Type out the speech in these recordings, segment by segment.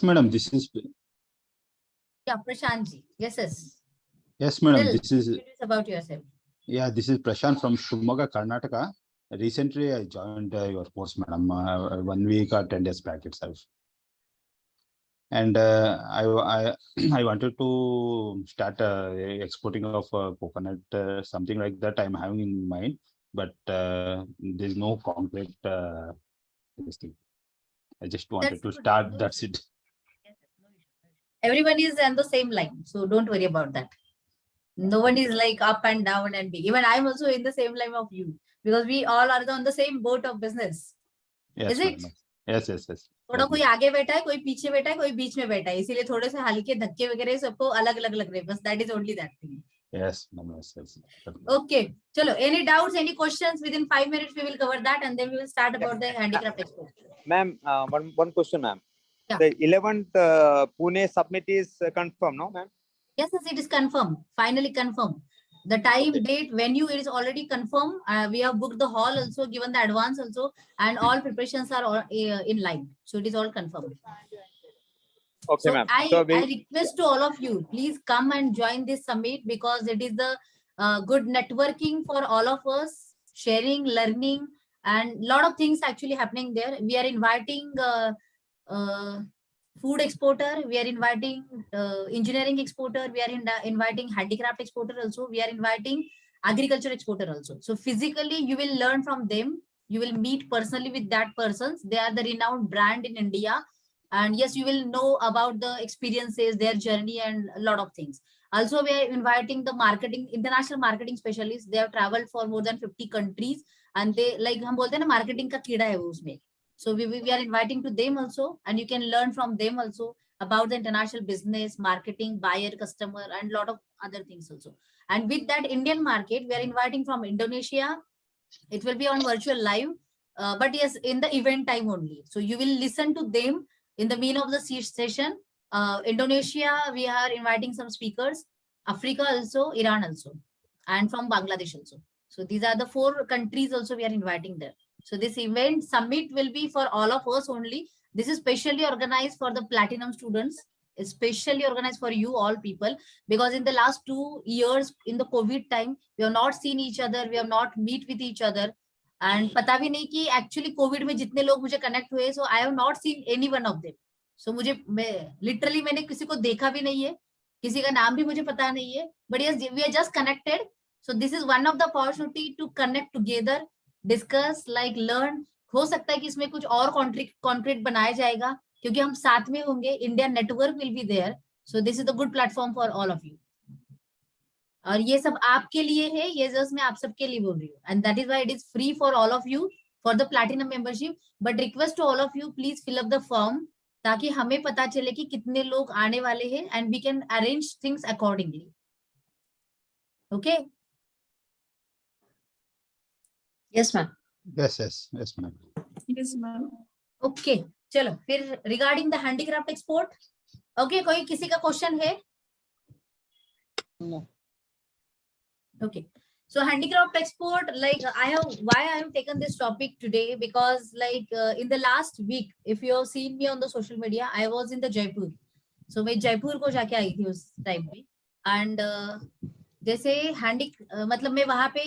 madam, this is Yeah, Prashant ji. Yes, yes. yes, madam. Tell This is about yourself. this is Prashant from Shimoga, Karnataka. Recently, I joined your course, madam. 1 week or 10 days back itself. And I I wanted to start exporting of coconut, something like that. I'm having in mind, but there's no concrete this thing. I just wanted to start. That's it. Everyone is on the same line, so don't worry about that. No one is like up and down and big. Even I'm also in the same line of you, because we all are on the same boat of business. Yes, Is it? madam. Yes, yes, yes. थोड़ा कोई आगे बैठा है, कोई पीछे बैठा है, कोई बीच में बैठा है, इसीलिए थोड़े से हल्के धक्के वगैरह सबको अलग अलग लग रहे हैं, बस that is only that thing. Yes, madam. Yes, yes. Okay, chalo, any doubts, any questions? Within 5 minutes we will cover that, and then we will start about the handicraft expo. Ma'am, one question, ma'am. Yeah. The 11th Pune submit is confirmed, no, ma'am? Yes, yes, it is confirmed. Finally confirmed. The time, date, venue, it is already confirmed. We have booked the hall also, given the advance also, and all preparations are all, in line. So it is all confirmed. Okay, So ma'am. I So request to all of you, please come and join this summit, because it is the good networking for all of us, sharing, learning, and lot of things actually happening there. We are inviting food exporter, we are inviting engineering exporter, we are inviting handicraft exporter also, we are inviting agriculture exporter also. So physically you will learn from them, you will meet personally with that persons. They are the renowned brand in India, and yes, you will know about the experiences, their journey, and a lot of things. Also, we are inviting the international marketing specialists. They have traveled for more than 50 countries, and they, like हम बोलते हैं ना, marketing का कीड़ा है वो उसमें. So we are inviting to them also, and you can learn from them also about the international business, marketing, buyer, customer, and a lot of other things also. And with that Indian market, we are inviting from Indonesia. It will be on virtual live, but yes, in the event time only. So you will listen to them in the mean of the session. Indonesia, we are inviting some speakers. Africa also, Iran also, and from Bangladesh also. So these are the 4 countries also we are inviting there. So this event summit will be for all of us only. This is specially organized for the platinum students, especially organized for you all people, because in the last 2 years in the COVID time, we have not seen each other, we have not meet with each other, and पता भी नहीं कि actually COVID में जितने लोग मुझे connect हुए, so I have not seen any one of them. So literally मैंने किसी को देखा भी नहीं है, किसी का नाम भी मुझे पता नहीं है, but yes, we are just connected. So this is one of the opportunity to connect together, discuss, like learn. हो सकता है कि इसमें कुछ और concrete बनाया जाएगा, क्योंकि हम साथ में होंगे. India network will be there. So this is the good platform for all of you. और ये सब आपके लिए है, ये जस्ट मैं आप सबके लिए बोल रही हूँ, and that is why it is free for all of you for the platinum membership. But request to all of you, please fill up the form, ताकि हमें पता चले कि कितने लोग आने वाले हैं, and we can arrange things accordingly. Okay? Yes, ma'am. Yes, yes, yes, madam. Yes, ma'am. Okay, चलो फिर regarding the handicraft export. Okay, कोई किसी का question है? No. Okay, so handicraft export, like why I have taken this topic today, because like in the last week, if you have seen me on the social media, I was in the Jaipur. So मैं जयपुर को जाके आई थी उस time पे, and जैसे मतलब मैं वहां पे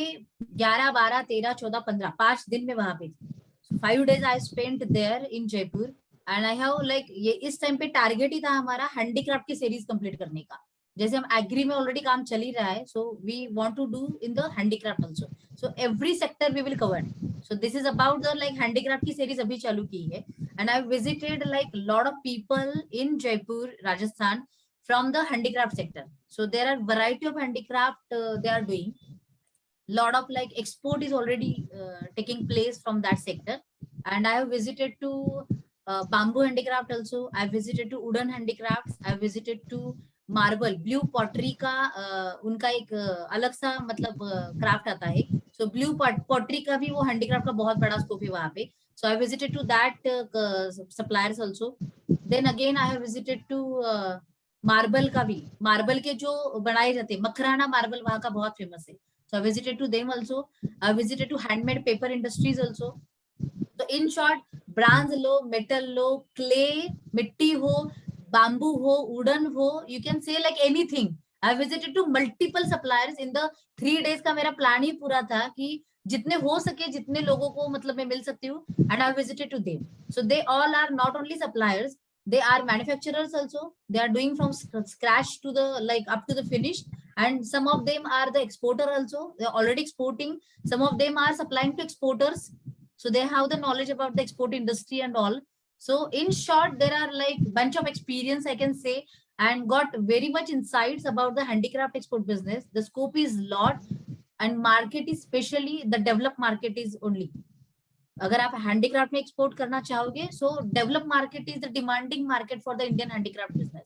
11, 12, 13, 14, 15 5 दिन में वहां पे थी. So 5 days I spent there in Jaipur, and I have like ये इस टाइम पे टारगेट ही था हमारा हैंडीक्राफ्ट की सीरीज कंप्लीट करने का. जैसे हम एग्री में ऑलरेडी काम चल ही रहा है, so we want to do in the handicraft also. So every sector we will cover. So this is about the like handicraft की सीरीज अभी चालू की है, and I visited like lot of people in Jaipur, Rajasthan, from the handicraft sector. So there are variety of handicraft they are doing. Lot of like export is already taking place from that sector, and I have visited to bamboo handicraft also. I visited to wooden handicrafts. I visited to marble, blue pottery का उनका एक अलग सा मतलब craft आता है. सो blue pottery का भी वो हैंडीक्राफ्ट का बहुत बड़ा स्कोप है वहां पे. So I visited to that suppliers also. Then again I have visited to marble का भी, मार्बल के जो बनाए जाते हैं, मखराना मार्बल वहां का बहुत फेमस है. So I visited to them also. I visited to handmade paper industries also. So in short, bronze लो, मेटल लो, क्ले, मिट्टी हो, बाम्बू हो, वुडन हो, you can say like anything. I visited to multiple suppliers in the 3 days का मेरा plan ही पूरा था कि जितने हो सके, जितने लोगों को मतलब मैं मिल सकती हूँ, and I visited to them. So they all are not only suppliers, they are manufacturers also. They are doing from scratch to the like up to the finish, and some of them are the exporter also. They are already exporting. Some of them are supplying to exporters, so they have the knowledge about the export industry and all. So in short, there are like bunch of experience I can say, and got very much insights about the handicraft export business. The scope is lot, and market is especially the developed market is only. अगर आप handicraft में export करना चाहोगे, so develop market is the demanding market for the Indian handicraft business.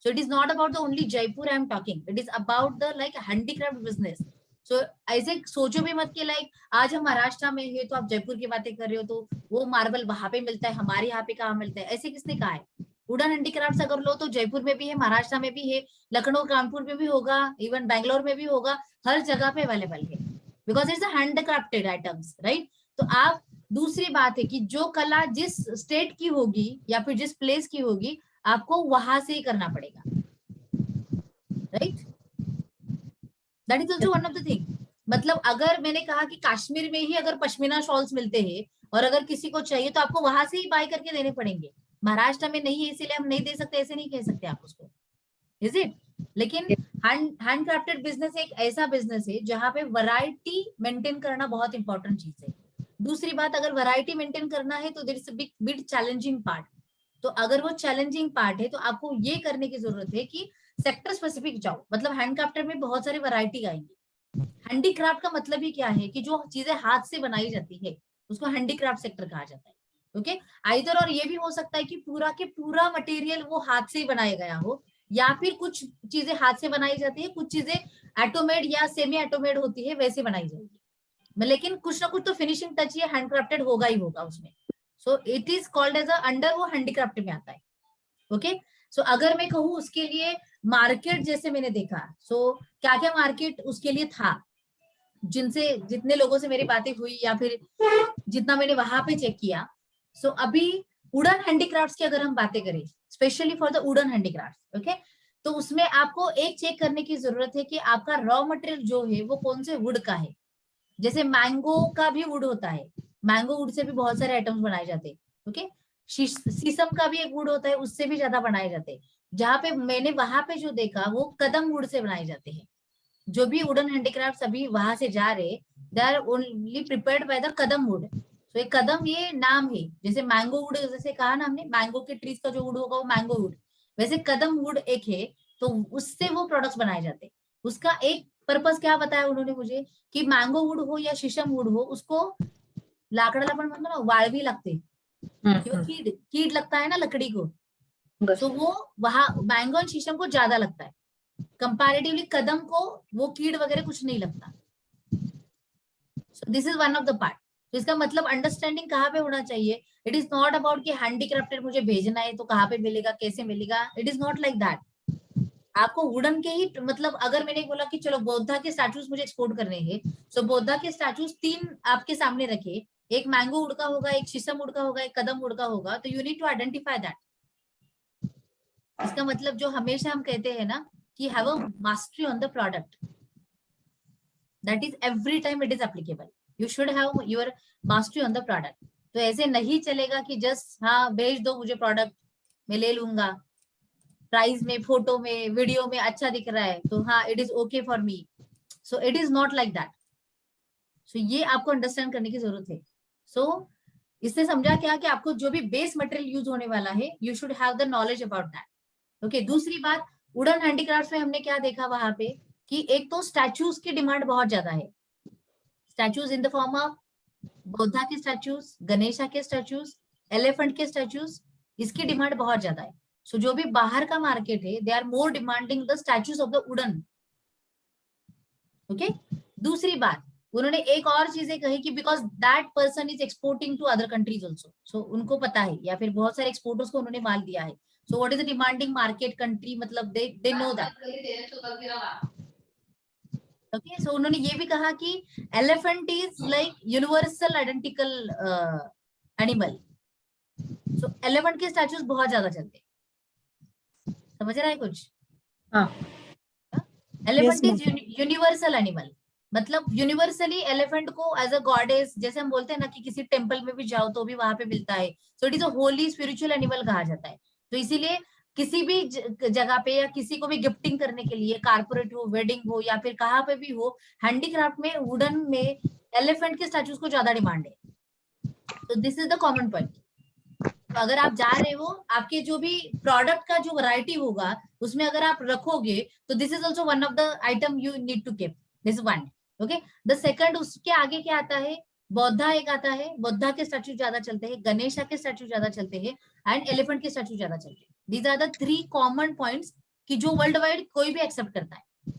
So it is not about the only Jaipur I am talking, it is about the like handicraft business. So ऐसे सोचो भी मत कि like आज हम महाराष्ट्र में है तो आप जयपुर की बातें कर रहे हो, तो वो मार्बल वहां पे मिलता है, हमारे यहाँ पे कहाँ मिलता है, ऐसे किसने कहा है. वुडन हैंडीक्राफ्ट अगर लो तो जयपुर में भी है, महाराष्ट्र में भी है, लखनऊ कानपुर में भी होगा, इवन बैंगलोर में भी होगा, हर जगह पे अवेलेबल है, because it's handcrafted items, right. तो आप दूसरी बात है कि जो कला जिस स्टेट की होगी या फिर जिस प्लेस की होगी, आपको वहां से ही करना पड़ेगा, right. That is also one of the thing. मतलब अगर मैंने कहा कि कश्मीर में ही अगर पश्मीना शॉल्स मिलते हैं और अगर किसी को चाहिए तो आपको वहां से ही बाय करके देने पड़ेंगे, महाराष्ट्र में नहीं है इसीलिए हम नहीं दे सकते, ऐसे नहीं कह सकते आप उसको, इज इट. लेकिन हैंडक्राफ्टेड बिजनेस एक ऐसा बिजनेस है जहां पे वैरायटी मेंटेन करना बहुत इंपॉर्टेंट चीज है. दूसरी बात, अगर वैरायटी मेंटेन करना है तो there is a big challenging part. तो अगर वो चैलेंजिंग पार्ट है तो आपको ये करने की जरूरत है कि सेक्टर स्पेसिफिक जाओ. मतलब हैंडक्राफ्टेड में बहुत सारी वैरायटी आएंगी. हैंडीक्राफ्ट का मतलब ही क्या है कि जो चीजें हाथ से बनाई जाती है उसको हैंडीक्राफ्ट सेक्टर कहा जाता है. ओके, आइदर और ये भी हो सकता है कि पूरा के पूरा मटेरियल वो हाथ से ही बनाया गया हो, या फिर कुछ चीजें हाथ से बनाई जाती है, कुछ चीजें ऑटोमेड या सेमी ऑटोमेड होती है, वैसे बनाई जाएगी, लेकिन कुछ ना कुछ तो फिनिशिंग टच ये हैंडक्राफ्टेड होगा ही होगा उसमें. So it is called as under, वो हैंडीक्राफ्ट में आता है. ओके, सो अगर मैं कहूँ उसके लिए मार्केट जैसे मैंने देखा, सो क्या क्या मार्केट उसके लिए था, जिनसे जितने लोगों से मेरी बातें हुई या फिर जितना मैंने वहां पे चेक किया. सो अभी वुडन हैंडीक्राफ्ट्स की अगर हम बातें करें, specially for the wooden handicraft, okay, तो उसमें आपको एक चेक करने की जरूरत है कि आपका रॉ मटेरियल जो है वो कौन से वुड का है. जैसे मैंगो का भी वुड होता है, मैंगो वुड से भी बहुत सारे आइटम्स बनाए जाते हैं. ओके, शीशम का भी एक वुड होता है, उससे भी ज्यादा बनाए जाते हैं. जहाँ पे मैंने वहां पे जो देखा वो कदम वुड से बनाए जाते हैं. जो भी वुडन हैंडीक्राफ्ट अभी वहां से जा रहे, they are only prepared by the kadam wood. तो एक कदम ये नाम है, जैसे मैंगो वुड जैसे कहा ना हमने, मैंगो के ट्रीज का जो वुड होगा वो मैंगो वुड, वैसे कदम वुड एक है, तो उससे वो प्रोडक्ट्स बनाए जाते हैं. उसका एक पर्पस क्या बताया उन्होंने मुझे कि मैंगो वुड हो या शीशम वुड हो, उसको लाकडाला पण म्हणतो ना वाळवी लागते किंवा कीड लगता है ना लकड़ी को, तो वो वहां मैंगो और शीशम को ज्यादा लगता है, कंपैरेटिवली कदम को वो कीड़ वगैरह कुछ नहीं लगता. सो this is one of the part. तो इसका मतलब अंडरस्टैंडिंग कहाँ पे होना चाहिए. इट इज नॉट अबाउट कि हैंडीक्राफ्टेड मुझे भेजना है तो कहाँ पे मिलेगा, कैसे मिलेगा, it is not like that. आपको वुडन के ही, मतलब अगर मैंने बोला कि चलो बौद्धा के स्टैचूज मुझे एक्सपोर्ट करने हैं, सो बौद्धा के स्टैचूज 3 आपके सामने रखे, एक मैंगो वुड का होगा, एक शीशम वुड का होगा, एक कदम वुड का होगा, तो you need to identify that. इसका मतलब जो हमेशा हम कहते हैं ना कि have a mastery on the product, that is every time it is applicable. You should have your mastery on the product. तो ऐसे नहीं चलेगा कि जस्ट हाँ भेज दो मुझे प्रोडक्ट, मैं ले लूंगा, प्राइस में, फोटो में, वीडियो में अच्छा दिख रहा है तो हाँ it is okay for me. So it is not like that. So ये आपको अंडरस्टैंड करने की जरूरत है. सो इससे समझा क्या कि आपको जो भी बेस मटेरियल यूज होने वाला है, you should have the knowledge about that. Okay, दूसरी बात, वुडन हैंडीक्राफ्ट में हमने क्या देखा वहां पे कि एक तो स्टैचूज की डिमांड बहुत ज्यादा है. Statues in the form of Buddha के स्टैचूज, गणेशा के स्टैचूज, एलिफेंट के स्टैचूज, इसकी डिमांड बहुत ज्यादा है. सो जो भी बाहर का मार्केट है, they are more demanding the statues of the wooden. Okay, दूसरी बात उन्होंने एक और चीजें कही कि because that person is exporting to other countries also. So उनको पता है, या फिर बहुत सारे एक्सपोर्टर्स को उन्होंने माल दिया है. So what is the demanding market country, मतलब दे नो दैट. ओके, सो उन्होंने ये भी कहा कि elephant is like universal identical animal. So elephant के स्टैचूज बहुत ज्यादा चलते हैं, समझ रहा है कुछ? हाँ। Elephant Yes, is universal animal, मतलब यूनिवर्सली एलिफेंट को एज अ गॉडेस, जैसे हम बोलते हैं ना कि किसी टेम्पल में भी जाओ तो भी वहां पे मिलता है, so it is a Holi spiritual animal कहा जाता है। तो इसीलिए किसी भी जगह पे या किसी को भी गिफ्टिंग करने के लिए, कारपोरेट हो, वेडिंग हो या फिर कहाँ पे भी हो, हैंडीक्राफ्ट में वुडन में एलिफेंट के स्टैचूज को ज्यादा डिमांड है। तो this is the common point. तो अगर आप जा रहे हो, आपके जो भी प्रोडक्ट का जो वैरायटी होगा उसमें अगर आप रखोगे तो this is also one of the item you need to keep, this one. Okay, the second, उसके आगे क्या आता है, बौद्धा एक आता है, बौद्धा के स्टैचू ज्यादा चलते हैं, गणेशा के स्टैचू ज्यादा चलते हैं, एंड एलिफेंट के स्टैचू ज्यादा चलते हैं। These are the 3 common points कि जो वर्ल्ड वाइड कोई भी एक्सेप्ट करता है।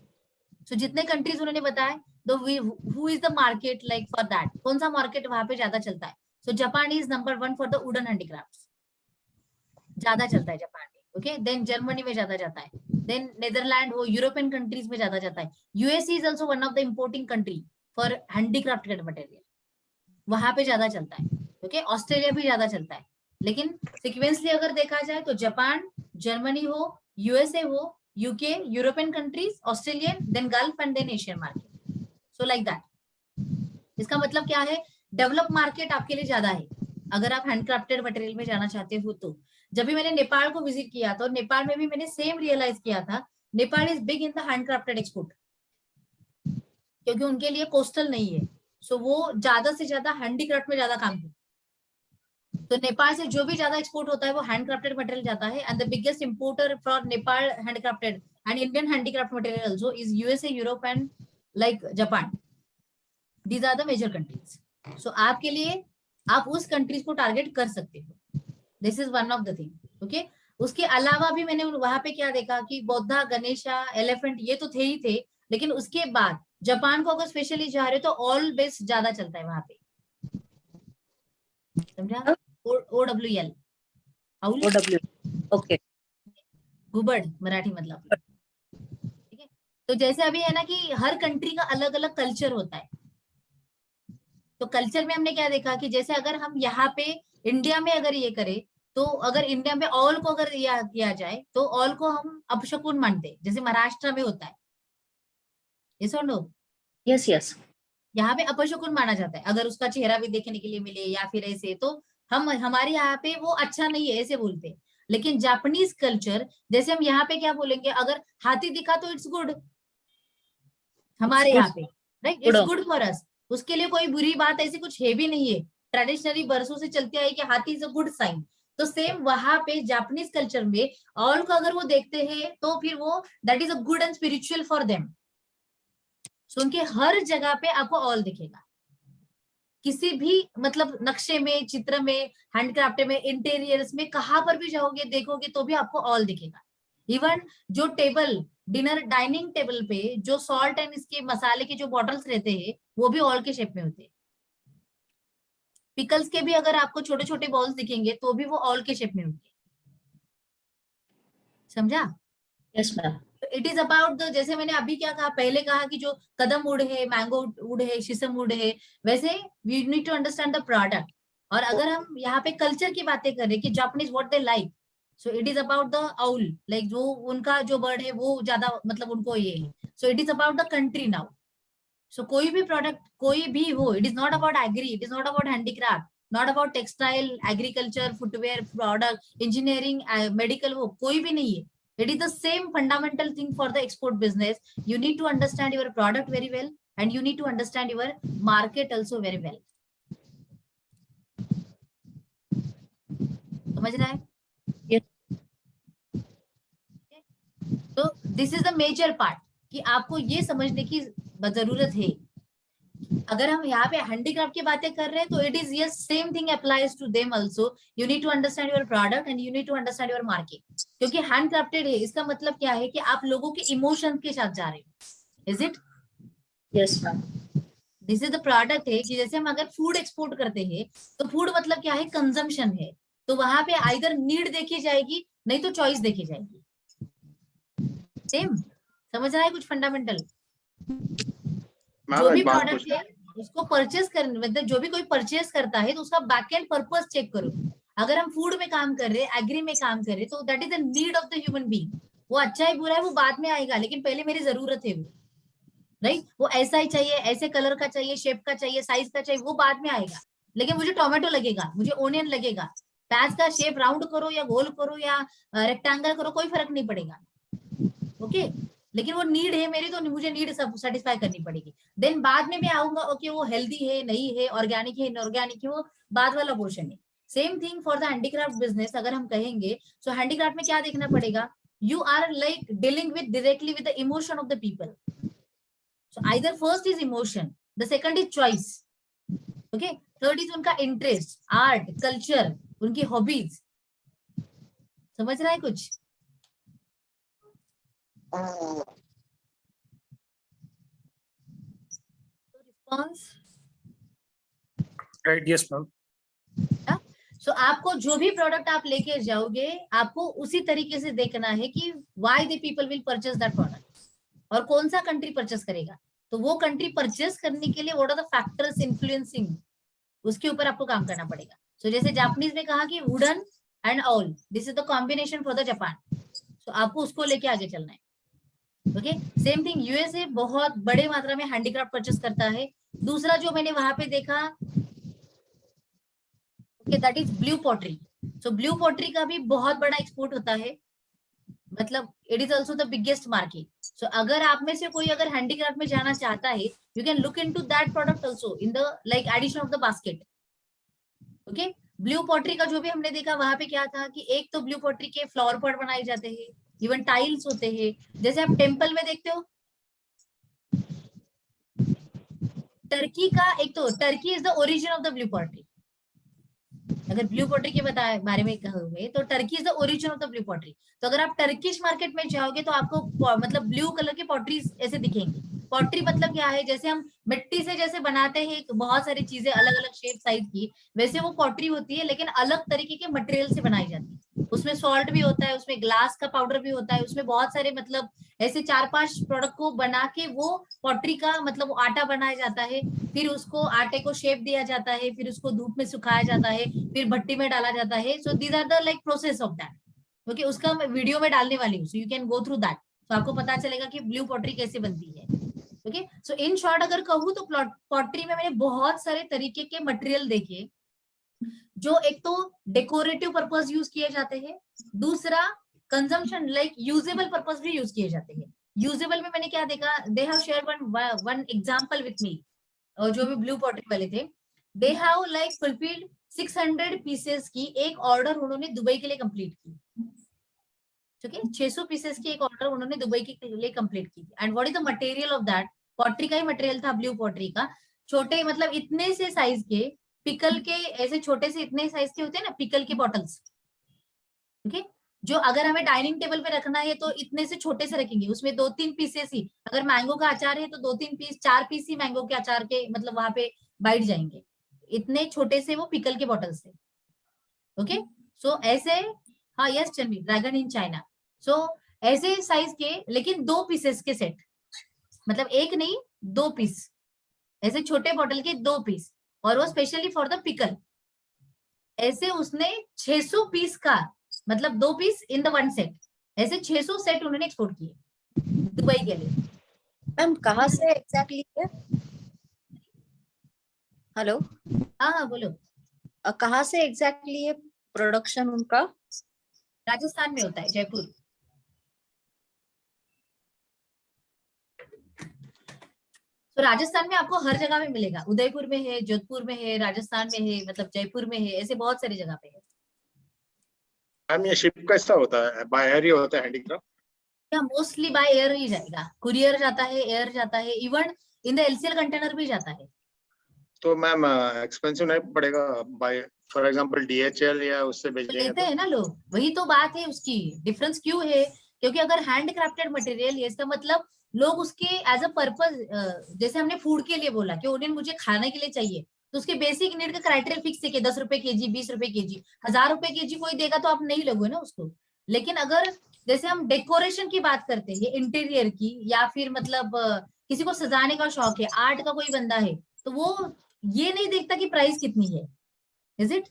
सो जितने कंट्रीज उन्होंने बताया, who is the market like for that, कौन सा मार्केट वहां पे ज्यादा चलता है? So Japan is number 1 for the wooden handicraft, ज्यादा चलता है जापान में। ओके, देन जर्मनी में ज्यादा जाता है, देन नेदरलैंड हो, यूरोपियन कंट्रीज में ज्यादा जाता है। USA is also one of the importing country for handicrafted material, वहां पे ज्यादा चलता है। ओके, ऑस्ट्रेलिया भी ज्यादा चलता है, लेकिन सिक्वेंसली अगर देखा जाए तो जापान, जर्मनी हो, यूएसए हो, UK, European countries, Australian, then Gulf and then Asian market. So like that. इसका मतलब क्या है, डेवलप मार्केट आपके लिए ज्यादा है अगर आप हैंडक्राफ्टेड मटेरियल में जाना चाहते हो। तो जब भी मैंने नेपाल को विजिट किया तो नेपाल में भी मैंने सेम रियलाइज किया था, Nepal is big in the handcrafted export, क्योंकि उनके लिए कोस्टल नहीं है, सो वो ज्यादा से ज्यादा हैंडीक्राफ्ट में ज्यादा काम करते। तो नेपाल से जो भी ज्यादा एक्सपोर्ट होता है वो हैंडक्राफ्टेड मटेरियल जाता है, and the biggest importer for Nepal handcrafted and Indian handicraft material also is USA, Europe and like Japan. These are the major countries. So आपके लिए आप उस कंट्रीज को टारगेट कर सकते हो, this is one of the thing. Okay, उसके अलावा भी मैंने वहां पे क्या देखा कि बौद्धा, गणेशा, एलिफेंट ये तो थे ही थे, लेकिन उसके बाद जापान को अगर स्पेशली जा रहे हो तो ऑल बेस ज्यादा चलता है वहां पे, समझा? OWL, owl, OW. Okay. गुबड़ मराठी मतलब। ठीक है, तो जैसे अभी है ना कि हर कंट्री का अलग अलग कल्चर होता है, तो कल्चर में हमने क्या देखा कि जैसे अगर हम यहाँ पे इंडिया में अगर ये करें, तो अगर इंडिया में ऑल को अगर किया जाए तो ऑल को हम अपशकुन मानते हैं, जैसे महाराष्ट्र में होता है, ये सुन लो, Yes, yes. यहाँ पे अपशकुन माना जाता है अगर उसका चेहरा भी देखने के लिए मिले या फिर ऐसे, तो हम हमारे यहाँ पे वो अच्छा नहीं है ऐसे बोलते हैं। लेकिन जापानीज कल्चर, जैसे हम यहाँ पे क्या बोलेंगे, अगर हाथी दिखा तो इट्स गुड, हमारे यहाँ पे right, it's good for us, उसके लिए कोई बुरी बात ऐसी कुछ है भी नहीं है, ट्रेडिशनली बरसों से चलती आई कि हाथी इज अ गुड साइन। तो सेम वहां पे जापानीज कल्चर में ऑल को अगर वो देखते हैं तो फिर वो that is a good and spiritual for them. So उनके हर जगह पे आपको ऑल दिखेगा, किसी भी मतलब नक्शे में, चित्र में, हैंडक्राफ्ट में, इंटीरियर्स में, कहां पर भी जाओगे देखोगे तो भी आपको ऑल दिखेगा। इवन जो टेबल, डिनर डाइनिंग टेबल पे जो सॉल्ट एंड इसके मसाले के जो बॉटल्स रहते हैं वो भी ऑल के शेप में होते हैं। पिकल्स के भी अगर आपको छोटे छोटे बॉल्स दिखेंगे तो भी वो ऑल के शेप में होंगे, समझा? Yes, ma'am. It is about the, जैसे मैंने अभी क्या कहा, पहले कहा कि जो कदम वुड है, मैंगो वुड है, शीशम वुड है, वैसे we need to understand the product. और अगर हम यहाँ पे कल्चर की बातें करें कि Japanese what they like, so it is about the owl, like जो उनका जो बर्ड है वो ज्यादा मतलब उनको ये है। So it is about the country now. So कोई भी प्रोडक्ट कोई भी हो, it is not about agri, it is not about handicraft, not about textile, agriculture, footwear, product, engineering, medical, वो कोई भी नहीं है। It is the same fundamental thing for the export business. You need to understand your product very well and you need to understand your market also very well. समझ रहा है? Yes. तो this is the major part कि आपको ये समझने की जरूरत है। अगर हम यहाँ पे हैंडीक्राफ्ट की बातें कर रहे हैं तो it is yes same thing applies to them also. You need to understand your product and you need to understand your market, क्योंकि हैंडक्राफ्टेड है इसका मतलब क्या है कि आप लोगों के इमोशंस के साथ जा रहे हो। Is it? Yes, ma'am. This is the product है कि जैसे हम अगर फूड एक्सपोर्ट करते हैं तो फूड मतलब क्या है, कंजम्पशन है, तो वहां पे आइदर नीड देखी जाएगी नहीं तो चॉइस देखी जाएगी। सेम समझ रहा है कुछ फंडामेंटल? जो भी प्रोडक्ट है उसको परचेस करने, मतलब जो भी कोई परचेस करता है तो उसका बैक एंड पर्पस चेक करो। अगर हम फूड में काम कर रहे हैं, एग्री में काम कर रहे हैं, तो that is the need of the human being. वो अच्छा है बुरा है वो बाद में आएगा, लेकिन पहले मेरी जरूरत है वो, राइट? वो ऐसा ही चाहिए, ऐसे कलर का चाहिए, शेप का चाहिए, साइज का चाहिए, वो बाद में आएगा। लेकिन मुझे टोमेटो लगेगा, मुझे ओनियन लगेगा, प्याज का शेप राउंड करो या गोल करो या रेक्टेंगल करो, कोई फर्क नहीं पड़ेगा। ओके, लेकिन वो नीड है मेरी, तो मुझे नीड सेटिस्फाई करनी पड़ेगी। देन बाद में मैं आऊंगा ओके वो हेल्दी है नहीं है, ऑर्गेनिक है इनऑर्गेनिक है, वो बाद वाला पोर्शन है। Same thing for the handicraft business अगर हम कहेंगे, सो हैंडीक्राफ्ट में क्या देखना पड़ेगा, you are like dealing with directly with the emotion of the people. So either first is emotion, the second is choice, okay, third is उनका interest, art, culture, उनकी hobbies. समझ रहा है कुछ? Response Right, yes, ma'am. सो आपको जो भी product आप लेके जाओगे, आपको उसी तरीके से देखना है कि why the people will purchase that product, और कौन सा कंट्री परचेस करेगा। तो वो कंट्री परचेस करने के लिए what are the factors influencing, उसके ऊपर आपको काम करना पड़ेगा। सो जैसे जापानीज में कहा कि wooden and all, this is the combination for the Japan. So आपको उसको लेके आगे चलना है। ओके, सेम थिंग यूएसए बहुत बड़े मात्रा में हैंडीक्राफ्ट परचेस करता है। दूसरा जो मैंने वहां पे देखा, okay, that is blue pottery. So blue pottery का भी बहुत बड़ा एक्सपोर्ट होता है, मतलब it is also the biggest market. So अगर आप में से कोई अगर हैंडीक्राफ्ट में जाना चाहता है, you can look into that product also in the like addition of the basket. Okay, blue pottery का जो भी हमने देखा वहां पे क्या था कि एक तो ब्लू पॉटरी के फ्लावर पॉट बनाए जाते हैं, इवन टाइल्स होते हैं, जैसे आप टेम्पल में देखते हो। टर्की का एक तो Turkey is the origin of the blue pottery. अगर ब्लू पॉटरी के बारे में कहोगे तो Turkey is the origin of the blue pottery. तो अगर आप टर्किश मार्केट में जाओगे तो आपको मतलब ब्लू कलर के पॉटरीज ऐसे दिखेंगे। पॉटरी मतलब क्या है, जैसे हम मिट्टी से जैसे बनाते हैं बहुत सारी चीजें अलग अलग शेप साइज की, वैसे वो पॉटरी होती है, लेकिन अलग तरीके के मटेरियल से बनाई जाती है। उसमें सॉल्ट भी होता है, उसमें ग्लास का पाउडर भी होता है, उसमें बहुत सारे मतलब ऐसे 4-5 प्रोडक्ट को बना के वो पॉटरी का मतलब आटा बनाया जाता है। फिर उसको आटे को शेप दिया जाता है, फिर उसको धूप में सुखाया जाता है, फिर भट्टी में डाला जाता है। So these are the like process of that. Okay, उसका मैं वीडियो में डालने वाली हूँ, so you can go through that, तो आपको पता चलेगा कि ब्लू पॉटरी कैसे बनती है। ओके, सो इन शॉर्ट अगर कहूँ तो पॉटरी में मैंने बहुत सारे तरीके के मटेरियल देखे, जो एक तो डेकोरेटिव पर्पस यूज किए जाते हैं, दूसरा कंजम्पशन लाइक यूजेबल पर्पस भी यूज किए जाते हैं। यूजेबल में मैंने क्या देखा, they have share one example with me, और जो भी ब्लू पॉटरी वाले थे, they have like fulfilled 600 pieces की एक ऑर्डर उन्होंने दुबई के लिए कंप्लीट की। ठीक है, 600 पीसेस की एक ऑर्डर उन्होंने दुबई के लिए कंप्लीट की। And what is the material of that, pottery का ही मटेरियल था, ब्लू पॉटरी का। छोटे मतलब इतने से साइज के पिकल के, ऐसे छोटे से इतने साइज के होते हैं ना पिकल के बॉटल्स, ओके, जो अगर हमें डाइनिंग टेबल पे रखना है तो इतने से छोटे से रखेंगे, उसमें 2-3 पीसेस ही, अगर मैंगो का अचार है तो 2-3 पीस, 4 पीस ही मैंगो के अचार के मतलब वहां पे बैठ जाएंगे, इतने छोटे से वो पिकल के बॉटल्स थे। ओके, सो ऐसे, हाँ yes Chandi, dragon in China. सो ऐसे साइज के, लेकिन 2 पीसेस के सेट, मतलब एक नहीं 2 पीस, ऐसे छोटे बॉटल के 2 पीस, और वो स्पेशली फॉर द पिकल। ऐसे उसने 600 पीस का, मतलब 2 पीस इन द 1 सेट, ऐसे 600 सेट उन्होंने एक्सपोर्ट किए दुबई के लिए। मैम कहाँ से एग्जैक्टली है? हेलो, हाँ हाँ बोलो। कहाँ से एग्जैक्टली है प्रोडक्शन उनका? राजस्थान में होता है, जयपुर। तो राजस्थान में आपको हर जगह में मिलेगा, उदयपुर में है, जोधपुर में है, राजस्थान में है, मतलब जयपुर में है, ऐसे बहुत सारी जगह पे है। मैम ये शिप कैसा होता है, बाय एयर ही होता है हैंडीक्राफ्ट? या मोस्टली बाय एयर ही जाएगा, कुरियर जाता है, एयर जाता है, even in the LCL container भी जाता है। तो मैम एक्सपेंसिव नहीं पड़ेगा बाय फॉर एग्जांपल DHL या उससे तो भेजेंगे लेते तो? हैं ना लोग, वही तो बात है उसकी। डिफरेंस क्यों है, क्योंकि अगर हैंड क्राफ्टेड मटेरियल है, इसका मतलब लोग उसके एज अ पर्पज, जैसे हमने फूड के लिए बोला कि ओनियन मुझे खाने के लिए चाहिए, तो उसके बेसिक नीड का क्राइटेरिया फिक्स है कि 10 रुपए केजी, 20 रुपए केजी, 1000 रुपए केजी कोई देगा तो आप नहीं लोगे ना उसको। लेकिन अगर जैसे हम डेकोरेशन की बात करते हैं, इंटीरियर की, या फिर मतलब किसी को सजाने का शौक है, आर्ट का कोई बंदा है, तो वो ये नहीं देखता कि प्राइस कितनी है, इज इट?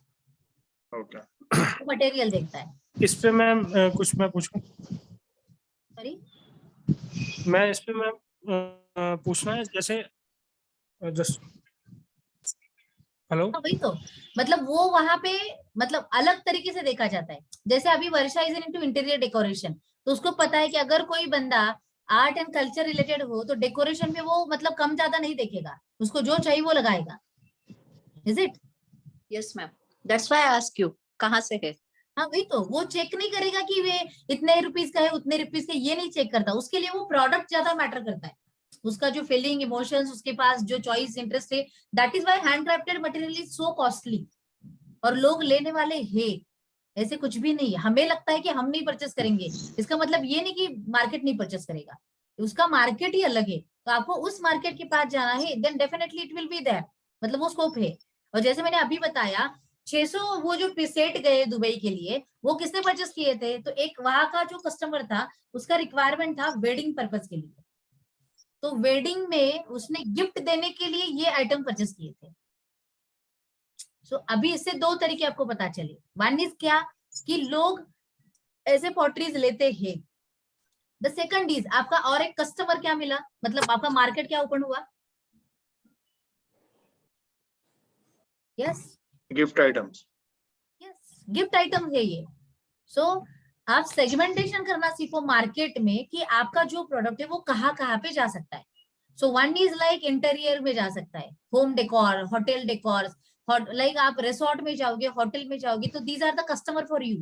ओके। मटेरियल देखता है। इस पे मैम कुछ मैं पूछूं? सॉरी, मैं इस पे मैम पूछना है जैसे जस्ट हेलो। हाँ वही तो, मतलब वो वहां पे मतलब अलग तरीके से देखा जाता है। जैसे अभी वर्षा इज इनटू इंटीरियर डेकोरेशन, तो उसको पता है कि अगर कोई बंदा आर्ट एंड कल्चर रिलेटेड हो तो डेकोरेशन में वो मतलब कम ज्यादा नहीं देखेगा, उसको जो चाहिए वो लगाएगा। Is it? Yes ma'am, that's why I ask you कहाँ से है। हाँ वही तो, वो चेक नहीं करेगा कि वे इतने रुपीस का है उतने रुपीस का, ये नहीं चेक करता। उसके लिए वो प्रोडक्ट ज्यादा मैटर करता है, उसका जो फीलिंग, इमोशंस, उसके पास जो चॉइस, इंटरेस्ट है। That is why handcrafted material is so costly, और लोग लेने वाले हैं। ऐसे कुछ भी नहीं है। हमें लगता है कि हम नहीं परचेस करेंगे, इसका मतलब ये नहीं कि मार्केट नहीं परचेस करेगा, उसका मार्केट ही अलग है। तो आपको उस मार्केट के पास जाना है, then definitely it will be there, मतलब वो स्कोप है। और जैसे मैंने अभी बताया 600 वो जो सेट गए दुबई के लिए, वो किसने परचेस किए थे? तो एक वहां का जो कस्टमर था, उसका रिक्वायरमेंट था वेडिंग पर्पस के लिए, तो वेडिंग में उसने गिफ्ट देने के लिए ये आइटम परचेस किए थे। सो अभी इससे दो तरीके आपको पता चले। वन इज क्या कि लोग ऐसे पॉटरीज लेते हैं। द सेकंड इज आपका और एक कस्टमर क्या मिला, मतलब आपका मार्केट क्या ओपन हुआ। Yes gift items. Yes, gift item है ये। सो आप सेगमेंटेशन करना सीखो मार्केट में कि आपका जो प्रोडक्ट है वो कहाँ कहाँ पे जा सकता है। So one is like interior में जा सकता है, home decor, hotel decor, like आप रिसोर्ट में जाओगे, होटल में जाओगे, तो these are the customer for you.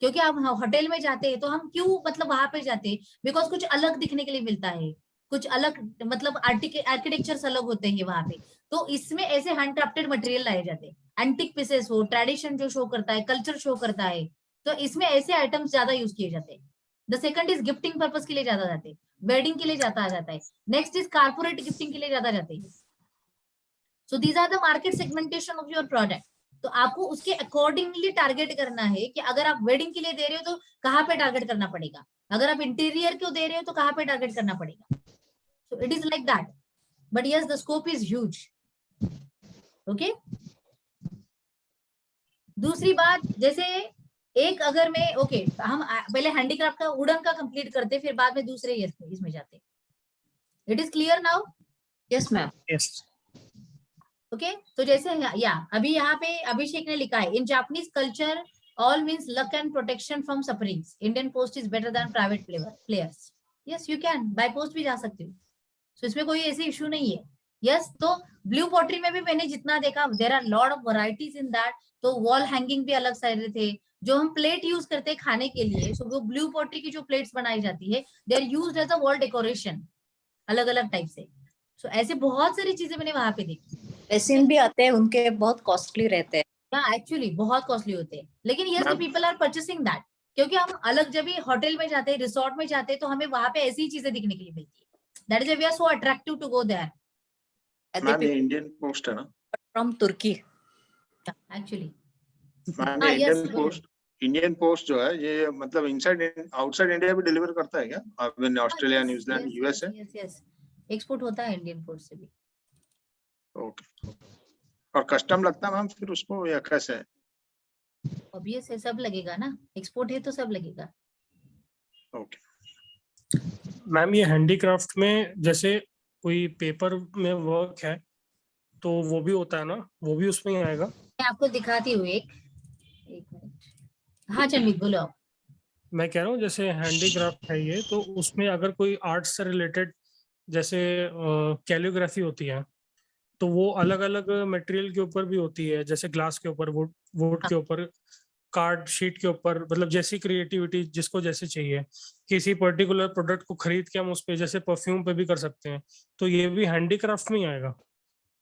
क्योंकि आप होटल में जाते हैं तो हम क्यों मतलब वहां पे जाते हैं, बिकॉज कुछ अलग दिखने के लिए मिलता है, कुछ अलग मतलब आर्किटेक्चर्स अलग होते हैं वहां पे। तो इसमें ऐसे हैंडक्राफ्टेड मटेरियल लाए जाते हैं, एंटिक पीसेस हो, ट्रेडिशन जो शो करता है, कल्चर शो करता है, तो इसमें ऐसे आइटम्स ज्यादा यूज किए जाते हैं। The second is gifting purpose के लिए ज्यादा जाते हैं, वेडिंग के लिए ज्यादा आ जाता है। नेक्स्ट इज कारपोरेट गिफ्टिंग के लिए ज्यादा जाते हैं। So these are the market segmentation of your product. तो आपको उसके अकॉर्डिंगली टारगेट करना है कि अगर आप वेडिंग के लिए दे रहे हो तो कहाँ पे टारगेट करना पड़ेगा, अगर आप इंटीरियर को दे रहे हो तो कहाँ पे टारगेट करना पड़ेगा। सो it is like that, but yes the scope is huge. Okay, दूसरी बात, जैसे एक अगर मैं हम पहले हैंडीक्राफ्ट का वुडन का कंप्लीट करते, फिर बाद में दूसरे इसमें जाते। It is clear now? Yes ma'am. Yes okay, तो जैसे या अभी यहाँ पे अभिषेक ने लिखा है, इन Japanese culture all means luck and protection from sufferings, Indian post is better than private players. Yes you can by post भी जा सकते हो, सो इसमें कोई ऐसी इशू नहीं है। यस तो ब्लू पॉटरी में भी मैंने जितना देखा, there are lot of varieties in that. तो वॉल हैंगिंग भी अलग साइड थे, जो हम प्लेट यूज करते हैं खाने के लिए, सो वो ब्लू पॉटरी की जो प्लेट्स बनाई जाती है, they are used as a wall decoration, अलग अलग टाइप से। सो ऐसे बहुत सारी चीजें मैंने वहां पे देखी। बेसिन भी आते हैं, उनके बहुत कॉस्टली रहते हैं। हाँ एक्चुअली बहुत कॉस्टली होते हैं, लेकिन yes the ma'am people are purchasing that, क्योंकि हम अलग जब भी होटल में जाते हैं, रिसोर्ट में जाते हैं, तो हमें वहां पे ऐसी चीजें दिखने के लिए मिलती है। That is we are so attractive to go there. Ma'am ये इंडियन पोस्ट है ना? From Turki. एक्चुअली मैम हाँ ये यस, इंडियन पोस्ट जो है ये मतलब इनसाइड आउटसाइड इंडिया भी डिलीवर करता है क्या? अब Australia, New Zealand, USA? Yes yes, export होता है इंडियन पोर्ट से भी। ओके, और कस्टम लगता है मैम फिर उसको या कैसे है? ऑब्वियस है, सब लगेगा ना, एक्सपोर्ट है तो सब लगेगा। ओके मैम, ये हैंडीक्राफ्ट में जैसे कोई पेपर में वर्क है तो वो भी होता है ना, वो भी उसमें ही आएगा? मैं आपको दिखाती हूँ एक मिनट। हाँ चंदित बोलो आप। मैं कह रहा हूँ जैसे हैंडीक्राफ्ट है ये, तो उसमें अगर कोई आर्ट से रिलेटेड जैसे कैलियोग्राफी होती है तो वो अलग अलग मटेरियल के ऊपर भी होती है, जैसे ग्लास के ऊपर, वुड के ऊपर, कार्ड शीट के ऊपर, मतलब जैसी क्रिएटिविटी जिसको जैसे चाहिए, किसी पर्टिकुलर प्रोडक्ट को खरीद के हम उस पे जैसे परफ्यूम पे भी कर सकते हैं, तो ये भी हैंडीक्राफ्ट में ही आएगा?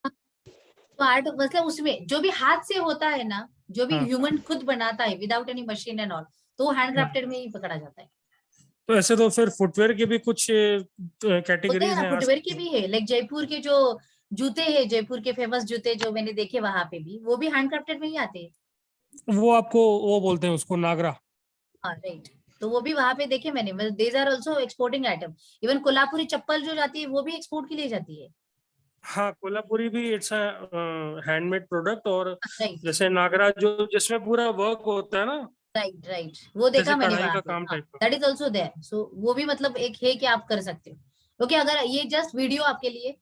तो आर्ट मतलब उसमें जो भी हाथ से होता है ना, जो भी हाँ। ह्यूमन खुद बनाता है without any machine and all, तो वो हैंडक्राफ्टेड में ही पकड़ा जाता है। तो ऐसे तो फिर फुटवेयर के भी कुछ होते कैटेगरीज हैं ना, हैं? फुटवेयर के भी है, लाइक जयपुर के जो जूते हैं, जयपुर के फेमस जूते जो मैंने देखे वहां पे भी, वो भी हैंडक्राफ्टेड में ही आते हैं। वो आपको वो बोलते हैं उसको नागरा। हाँ राइट, तो वो भी वहां पे देखे मैंने, मतलब these are also exporting item. Even Kolhapuri chappal जो जाती है वो भी एक्सपोर्ट के लिए जाती है। हाँ, कोल्हापुरी भी इट्स हैंडमेड प्रोडक्ट, और राइट जैसे नागराज जो जिसमें पूरा वर्क होता है ना, राइट राइट, वो जैसे देखा मैंने कढ़ाई वहां का पे, काम हाँ टाइप का। That is also there. So वो भी मतलब एक है कि आप कर सकते हो। ओके, अगर ये जस्ट वीडियो आपके लिए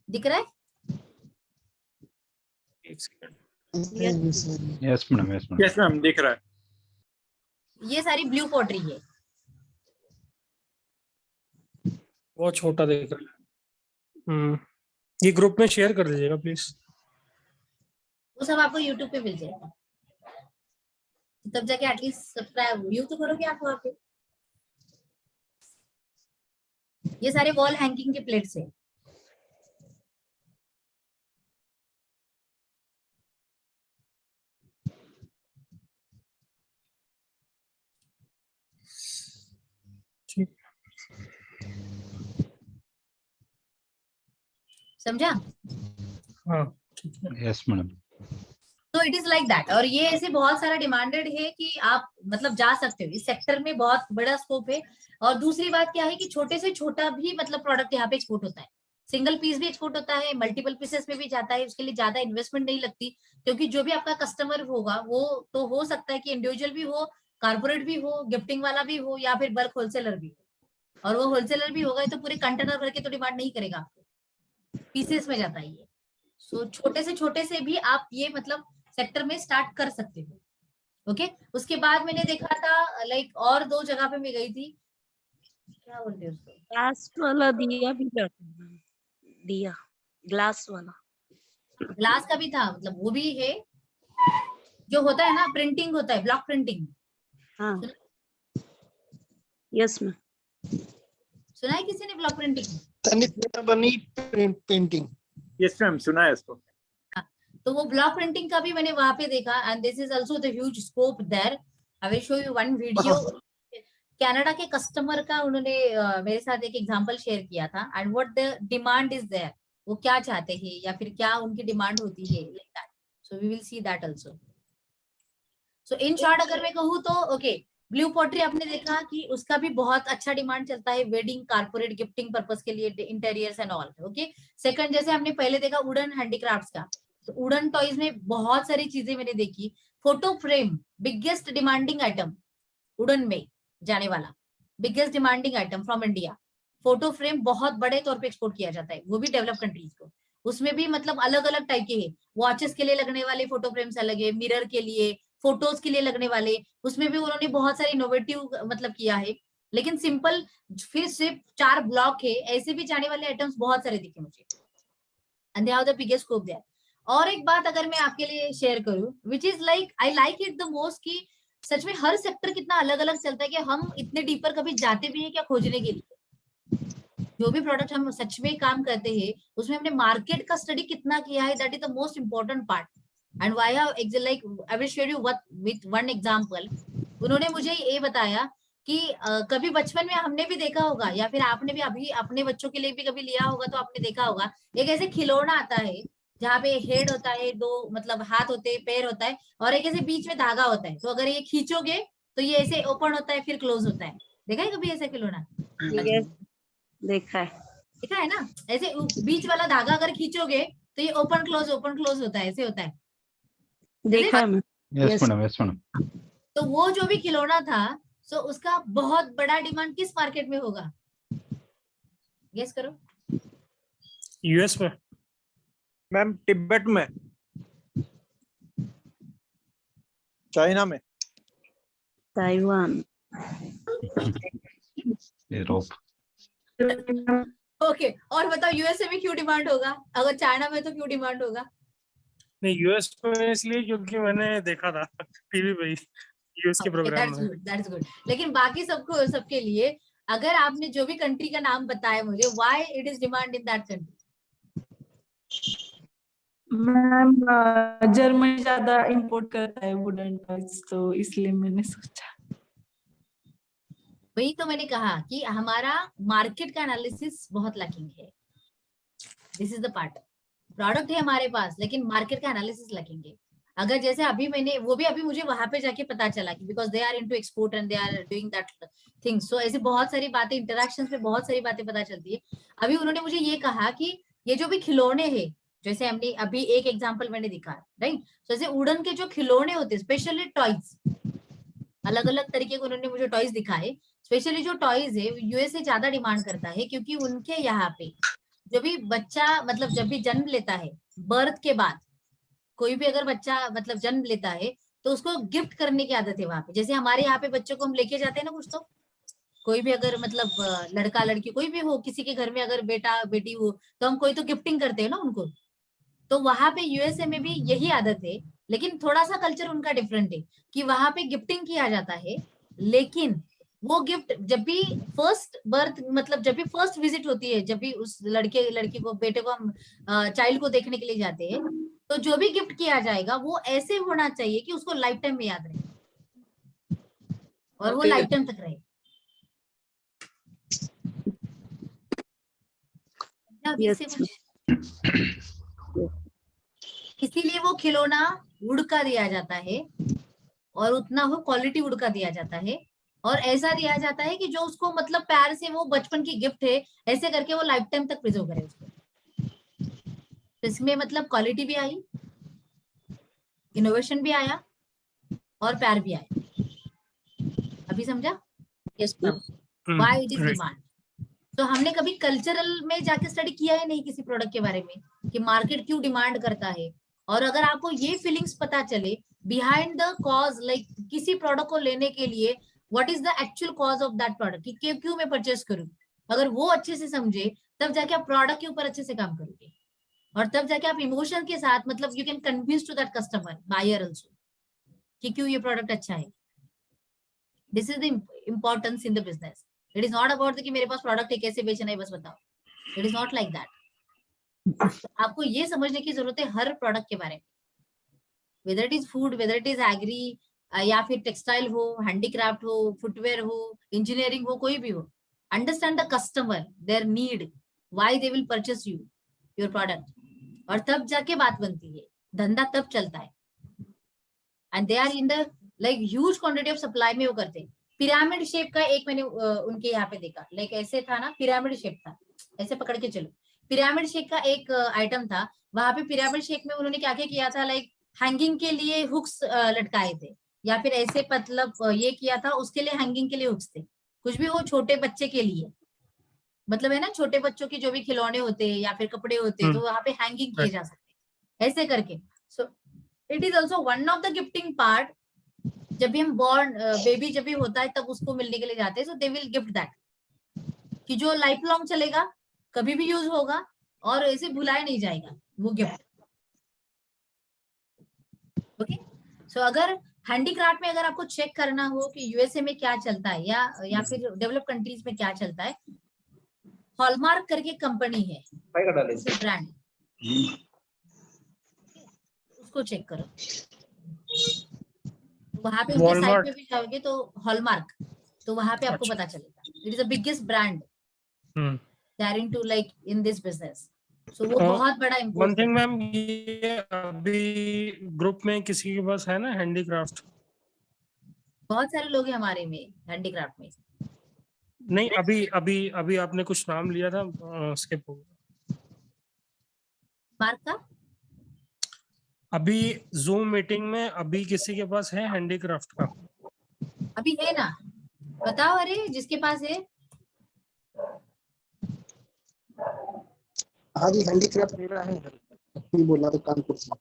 दिख रहा है, एक second. Yes, madam. Yes, madam. Yes ma'am, दिख रहा है। ये सारी ब्लू पॉटरी है। बहुत छोटा दिख रहा है। ये ग्रुप में शेयर कर दीजिएगा प्लीज। वो सब आपको यूट्यूब पे मिल जाएगा, तब जाके एटलीस्ट सब्सक्राइब व्यू तो करोगे आप वहाँ पे। ये सारे वॉल हैंगिंग के प्लेट्स है। ठीक। समझा? हाँ ठीक है। Yes, madam. तो इट इज लाइक दैट। और ये ऐसे बहुत सारा डिमांडेड है कि आप मतलब जा सकते हो इस सेक्टर में, बहुत बड़ा स्कोप है। और दूसरी बात क्या है कि छोटे से छोटा भी मतलब प्रोडक्ट यहाँ पे एक्सपोर्ट होता है, सिंगल पीस भी एक्सपोर्ट होता है, मल्टीपल पीसेस में भी जाता है। उसके लिए ज्यादा इन्वेस्टमेंट नहीं लगती, क्योंकि जो भी आपका कस्टमर होगा वो तो हो सकता है कि इंडिविजुअल भी हो, कारपोरेट भी हो, गिफ्टिंग वाला भी हो, या फिर बल्क होलसेलर भी हो। और वो होलसेलर भी होगा तो पूरे कंटेनर भर के तो डिमांड नहीं करेगा आपको, पीसेस में जाता है ये। सो छोटे से भी आप ये मतलब सेक्टर में स्टार्ट कर सकते हो। ओके, उसके बाद मैंने देखा था लाइक और 2 जगह पे मैं गई थी, क्या बोलते हैं उसको, ग्लास वाला दिया भी जाता है, दिया ग्लास वाला। ग्लास का भी था, मतलब वो भी है जो होता है ना, प्रिंटिंग होता है, ब्लॉक प्रिंटिंग। हाँ, यस मैम। सुना है किसी ने block printing? Painting. Yes ma'am, सुना है इसको। तो वो ब्लॉक प्रिंटिंग का भी मैंने वहां पे देखा, and this is also the huge scope there. I will show you one video. Canada के कस्टमर का उन्होंने मेरे साथ एक एग्जांपल शेयर किया था, and what the demand is there, वो क्या चाहते हैं या फिर क्या उनकी डिमांड होती है, like that. So we will see that also. So in short अगर मैं कहूँ तो ओके, ब्लू पॉटरी आपने देखा कि उसका भी बहुत अच्छा डिमांड चलता है वेडिंग, कारपोरेट गिफ्टिंग पर्पस के लिए, interiors and all. Okay, second जैसे हमने पहले देखा वुडन हैंडीक्राफ्ट्स का, तो वुडन टॉयज में बहुत सारी चीजें मैंने देखी। Photo frame biggest demanding item, wooden में जाने वाला biggest demanding item from India. Photo frame बहुत बड़े तौर पे एक्सपोर्ट किया जाता है, वो भी डेवलप कंट्रीज को। उसमें भी मतलब अलग अलग टाइप के हैं, वॉचेस के लिए लगने वाले फोटो फ्रेम्स अलग है, मिरर के लिए, फोटोज के लिए लगने वाले, उसमें भी उन्होंने बहुत सारे इनोवेटिव मतलब किया है। लेकिन सिंपल फिर सिर्फ 4 ब्लॉक है, ऐसे भी जाने वाले आइटम्स बहुत सारे दिखे मुझे, and they have the biggest scope there. और एक बात अगर मैं आपके लिए शेयर करूं, which is like I like it the most, कि सच में हर सेक्टर कितना अलग अलग चलता है कि हम इतने डीपर कभी जाते भी हैं क्या खोजने के लिए। जो भी प्रोडक्ट हम सच में काम करते हैं उसमें हमने मार्केट का स्टडी कितना किया है, that is the most important part. And why like I will share you with one example. उन्होंने मुझे ये बताया कि कभी बचपन में हमने भी देखा होगा, या फिर आपने भी अभी अपने बच्चों के लिए भी कभी लिया होगा, तो आपने देखा होगा एक ऐसे खिलौना आता है जहाँ पे हेड होता है, 2 मतलब हाथ होते हैं, पैर होता है, और एक ऐसे बीच में धागा होता है। तो अगर ये खींचोगे तो ये ऐसे ओपन होता है फिर क्लोज होता है। देखा है कभी ऐसा खिलौना? यस, देखा है। देखा है ना, ऐसे बीच वाला धागा अगर खींचोगे तो ये ओपन क्लोज होता है, ऐसे होता है। देखा है ma'am. Yes, Yes. madam. Yes, madam. तो वो जो भी खिलौना था, सो उसका बहुत बड़ा डिमांड किस मार्केट में होगा, गेस करो। यूएस में। मैम तिब्बत में, चाइना में, ताइवान। Europe. ओके, और बताओ यूएसए में क्यों डिमांड होगा, अगर चाइना में तो क्यों डिमांड होगा? नहीं, यूएस में इसलिए क्योंकि मैंने देखा था टीवी पे यूएस के प्रोग्राम में। That's good. लेकिन बाकी सबको, सबके लिए अगर आपने जो भी कंट्री का नाम बताया मुझे, why it is demand in that country? Ma'am Germany ज्यादा इंपोर्ट करता है वुडन टॉयज, तो इसलिए मैंने सोचा। वही तो मैंने कहा कि हमारा मार्केट का एनालिसिस बहुत लैकिंग है। This is the part, product है हमारे पास लेकिन मार्केट का एनालिसिस लैकिंग है। अगर जैसे अभी मैंने वो भी अभी मुझे वहां पे जाके पता चला कि because they are into export and they are doing that things, so ऐसे बहुत सारी बातें इंटरेक्शंस में बहुत सारी बातें पता चलती है। अभी उन्होंने मुझे ये कहा कि ये जो भी खिलौने हैं, जैसे हमने अभी एक एग्जांपल मैंने दिखा, राइट, जैसे वुडन के जो खिलौने होते हैं, स्पेशली टॉयज, अलग अलग तरीके के उन्होंने मुझे टॉयज दिखाए। स्पेशली जो टॉयज है यूएसए ज्यादा डिमांड करता है, क्योंकि उनके यहाँ पे जब भी बच्चा मतलब जब भी जन्म लेता है, बर्थ के बाद कोई भी अगर बच्चा मतलब जन्म लेता है तो उसको गिफ्ट करने की आदत है वहां पे। जैसे हमारे यहाँ पे बच्चों को हम लेके जाते हैं ना कुछ, तो कोई भी अगर मतलब लड़का लड़की कोई भी हो, किसी के घर में अगर बेटा बेटी हो, तो हम कोई तो गिफ्टिंग करते हैं ना उनको। तो वहां पे यूएसए में भी यही आदत है, लेकिन थोड़ा सा कल्चर उनका डिफरेंट है कि वहां पे गिफ्टिंग किया जाता है, लेकिन वो गिफ्ट जब भी फर्स्ट बर्थ मतलब जब भी फर्स्ट विजिट होती है, जब भी उस लड़के लड़की को बेटे को हम चाइल्ड को देखने के लिए जाते हैं, तो जो भी गिफ्ट किया जाएगा वो ऐसे होना चाहिए कि उसको लाइफ टाइम में याद रहे और वो लाइफ टाइम तक रहे। अभी Yes. से कुछ इसीलिए वो खिलौना वुड का दिया जाता है और उतना वो क्वालिटी वुड का दिया जाता है, और ऐसा दिया जाता है कि जो उसको मतलब प्यार से वो बचपन की गिफ्ट है ऐसे करके वो लाइफ टाइम तक प्रिजर्व करे उसको। तो इसमें मतलब क्वालिटी भी आई, इनोवेशन भी आया और प्यार भी आया। अभी समझा Yes, ma'am. Why it is right. Demand. तो हमने कभी कल्चरल में जाके स्टडी किया ही नहीं किसी प्रोडक्ट के बारे में कि मार्केट क्यों डिमांड करता है। और अगर आपको ये फीलिंग्स पता चले बिहाइंड द कॉज, लाइक किसी प्रोडक्ट को लेने के लिए what is the actual cause of that product, कि क्यों मैं परचेस करूं, अगर वो अच्छे से समझे तब जाके आप प्रोडक्ट के ऊपर अच्छे से काम करोगे, और तब जाके आप इमोशन के साथ मतलब you can convince to that customer buyer also कि क्यों ये प्रोडक्ट अच्छा है। This is the importance in the business. It is not about कि मेरे पास प्रोडक्ट है कैसे बेचना है बस बताओ, it is not like that. आपको ये समझने की जरूरत है हर प्रोडक्ट के बारे में, whether it is food, whether it is agri, या फिर टेक्सटाइल हो, हैंडीक्राफ्ट हो, फुटवेयर हो, इंजीनियरिंग हो, कोई भी हो। Understand the customer, their need, why they will purchase you your product, और तब जाके बात बनती है, धंधा तब चलता है। And they are in the like huge quantity of supply में वो करते हैं। पिरामिड शेप का एक मैंने उनके यहाँ पे देखा, लाइक ऐसे था ना, पिरामिड शेप था, ऐसे पकड़ के चलो, पिरामिड शेप का एक आइटम था। वहां पे पिरामिड शेप में उन्होंने क्या क्या किया था, लाइक हैंगिंग के लिए हुक्स लटकाए थे, या फिर ऐसे मतलब ये किया था उसके लिए हैंगिंग के लिए हुक्स थे, कुछ भी हो छोटे बच्चे के लिए, मतलब है ना छोटे बच्चों के जो भी खिलौने होते हैं या फिर कपड़े होते हैं, तो वहां पे हैंगिंग किए जा सकते हैं ऐसे करके। सो it is also one of the gifting part. जब भी हम बॉर्न बेबी जब भी होता है तब उसको मिलने के लिए जाते हैं, सो दे विल गिफ्ट दैट, कि जो लाइफ लॉन्ग चलेगा, कभी भी यूज होगा और ऐसे भुलाया नहीं जाएगा वो गिफ्ट। ओके, सो अगर हैंडीक्राफ्ट में अगर आपको चेक करना हो कि यूएसए में क्या चलता है या फिर डेवलप कंट्रीज में क्या चलता है, हॉलमार्क करके कंपनी है ब्रांड, उसको चेक करो। वहां पे उनके साइट पे भी जाओगे तो हॉलमार्क, तो वहां पे आपको पता चलेगा। It is the biggest brand daring to like in this business, so वो बहुत बड़ा इम्पोर्ट। वन थिंग मैम, ये अभी ग्रुप में किसी के पास है ना हैंडीक्राफ्ट? बहुत सारे लोग हैं हमारे में हैंडीक्राफ्ट में। नहीं, अभी अभी अभी आपने कुछ नाम लिया था, स्किप हो गया। मार्क का अभी जूम मीटिंग में अभी किसी के पास है हैंडीक्राफ्ट का? अभी है ना, बताओ, अरे जिसके पास है। हाँ जी, हैंडीक्राफ्ट मेरा है, बोला तो कानपुर से।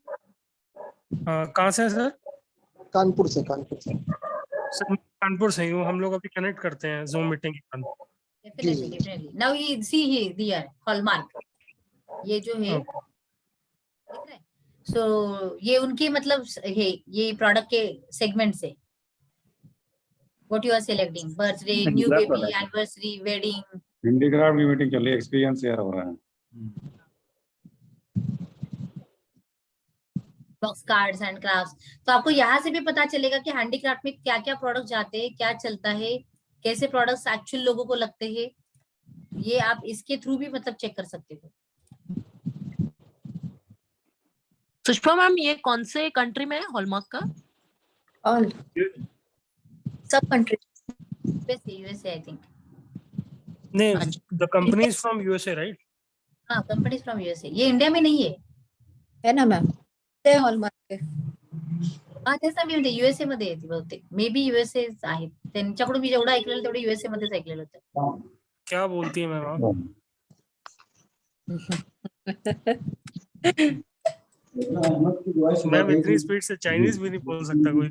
कहाँ से सर? कानपुर से। सर कानपुर से ही हूँ, हम लोग अभी कनेक्ट करते हैं जूम मीटिंग के बाद। Definitely now you see here there Hallmark, ये जो है दिख रहा है। सो ये उनके मतलब है, ये प्रोडक्ट के सेगमेंट से what you are selecting, birthday, new baby, anniversary, wedding. Handicraft की मीटिंग चल रही है, एक्सपीरियंस शेयर हो रहा है। बॉक्स कार्ड्स एंड क्राफ्ट्स, तो आपको यहाँ से भी पता चलेगा कि हैंडीक्राफ्ट में क्या क्या प्रोडक्ट जाते हैं, क्या चलता है, कैसे प्रोडक्ट्स एक्चुअल लोगों को लगते हैं। ये आप इसके थ्रू भी मतलब चेक कर सकते हो। सुषमा मैम, ये कौन से कंट्री में है हॉलमार्क का? ऑल सब कंट्री। USA I think. नहीं, the company is from USA right? हाँ, कंपनी फ्रॉम यूएसए। ये इंडिया में नहीं है। है ना मॅम, ते हॉलमार्क आहे. हा, तेच ना मी म्हणते, युएसए मध्ये येते बहुतेक. मे बी यूएसए आहेत. त्यांच्याकडून मी जेवढं ऐकलेलं तेवढं यूएसए मध्येच ऐकलेलं होतं. क्या बोलती है मैम आप? मैम इतनी स्पीड से चाइनीज भी नहीं बोल सकता कोई।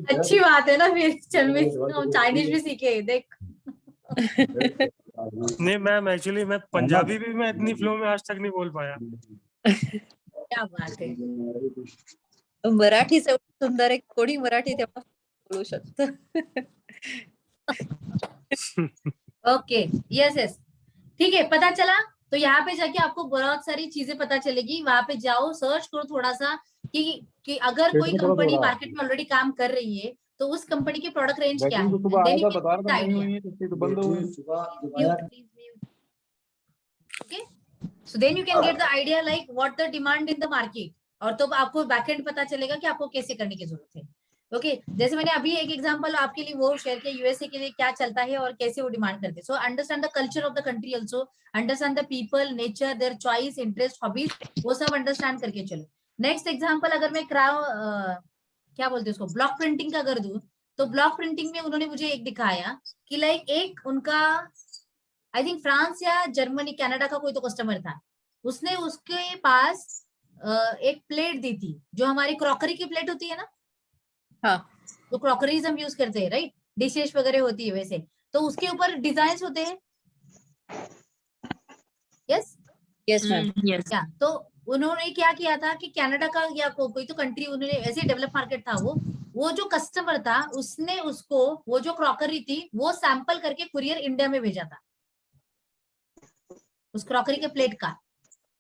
अच्छी बात है ना, फिर चल हम चाइनीज भी सीखे। देख नहीं मैम, एक्चुअली मैं पंजाबी भी मैं इतनी फ्लो में आज तक नहीं बोल पाया। क्या बात है। मराठीच एवढं सुंदर आहे, कोणी मराठी तेव्हा बोलू शकतं. ओके, यस यस, ठीक है, पता चला। तो यहाँ पे जाके आपको बहुत सारी चीजें पता चलेगी। वहां पे जाओ, सर्च करो थोड़ा सा कि अगर कोई कंपनी मार्केट में ऑलरेडी काम कर रही है तो उस कंपनी की प्रोडक्ट रेंज क्या है। Okay, so then you can get the idea like what the demand in the market, और तो आपको बैकएंड पता चलेगा कि आपको कैसे करने की जरूरत है। ओके, जैसे मैंने अभी एक एग्जांपल आपके लिए वो शेयर किया, यूएसए के लिए क्या चलता है और कैसे वो डिमांड करते हैं। So understand the culture of the country, also understand the people, nature, their choice, interest, hobbies, वो सब अंडरस्टैंड करके चलो। नेक्स्ट एग्जांपल अगर मैं क्या बोलते हैं उसको, ब्लॉक प्रिंटिंग का अगर दूं, तो ब्लॉक प्रिंटिंग में उन्होंने मुझे एक दिखाया कि लाइक एक उनका आई थिंक फ्रांस या जर्मनी कनाडा का कोई तो कस्टमर था, उसने उसके पास एक प्लेट दी थी, जो हमारी क्रॉकरी की प्लेट होती है ना। हाँ, तो क्रॉकरीज हम यूज करते हैं राइट, डिशेस वगैरह होती है वैसे, तो उसके ऊपर डिजाइन होते हैं। Yes yes ma'am, yes. क्या, तो उन्होंने क्या किया था कि कनाडा का या कोई तो कंट्री, उन्होंने ऐसे डेवलप मार्केट था वो जो कस्टमर था उसने उसको वो जो क्रॉकरी थी वो सैंपल करके कुरियर इंडिया में भेजा था, उस क्रॉकरी के प्लेट का।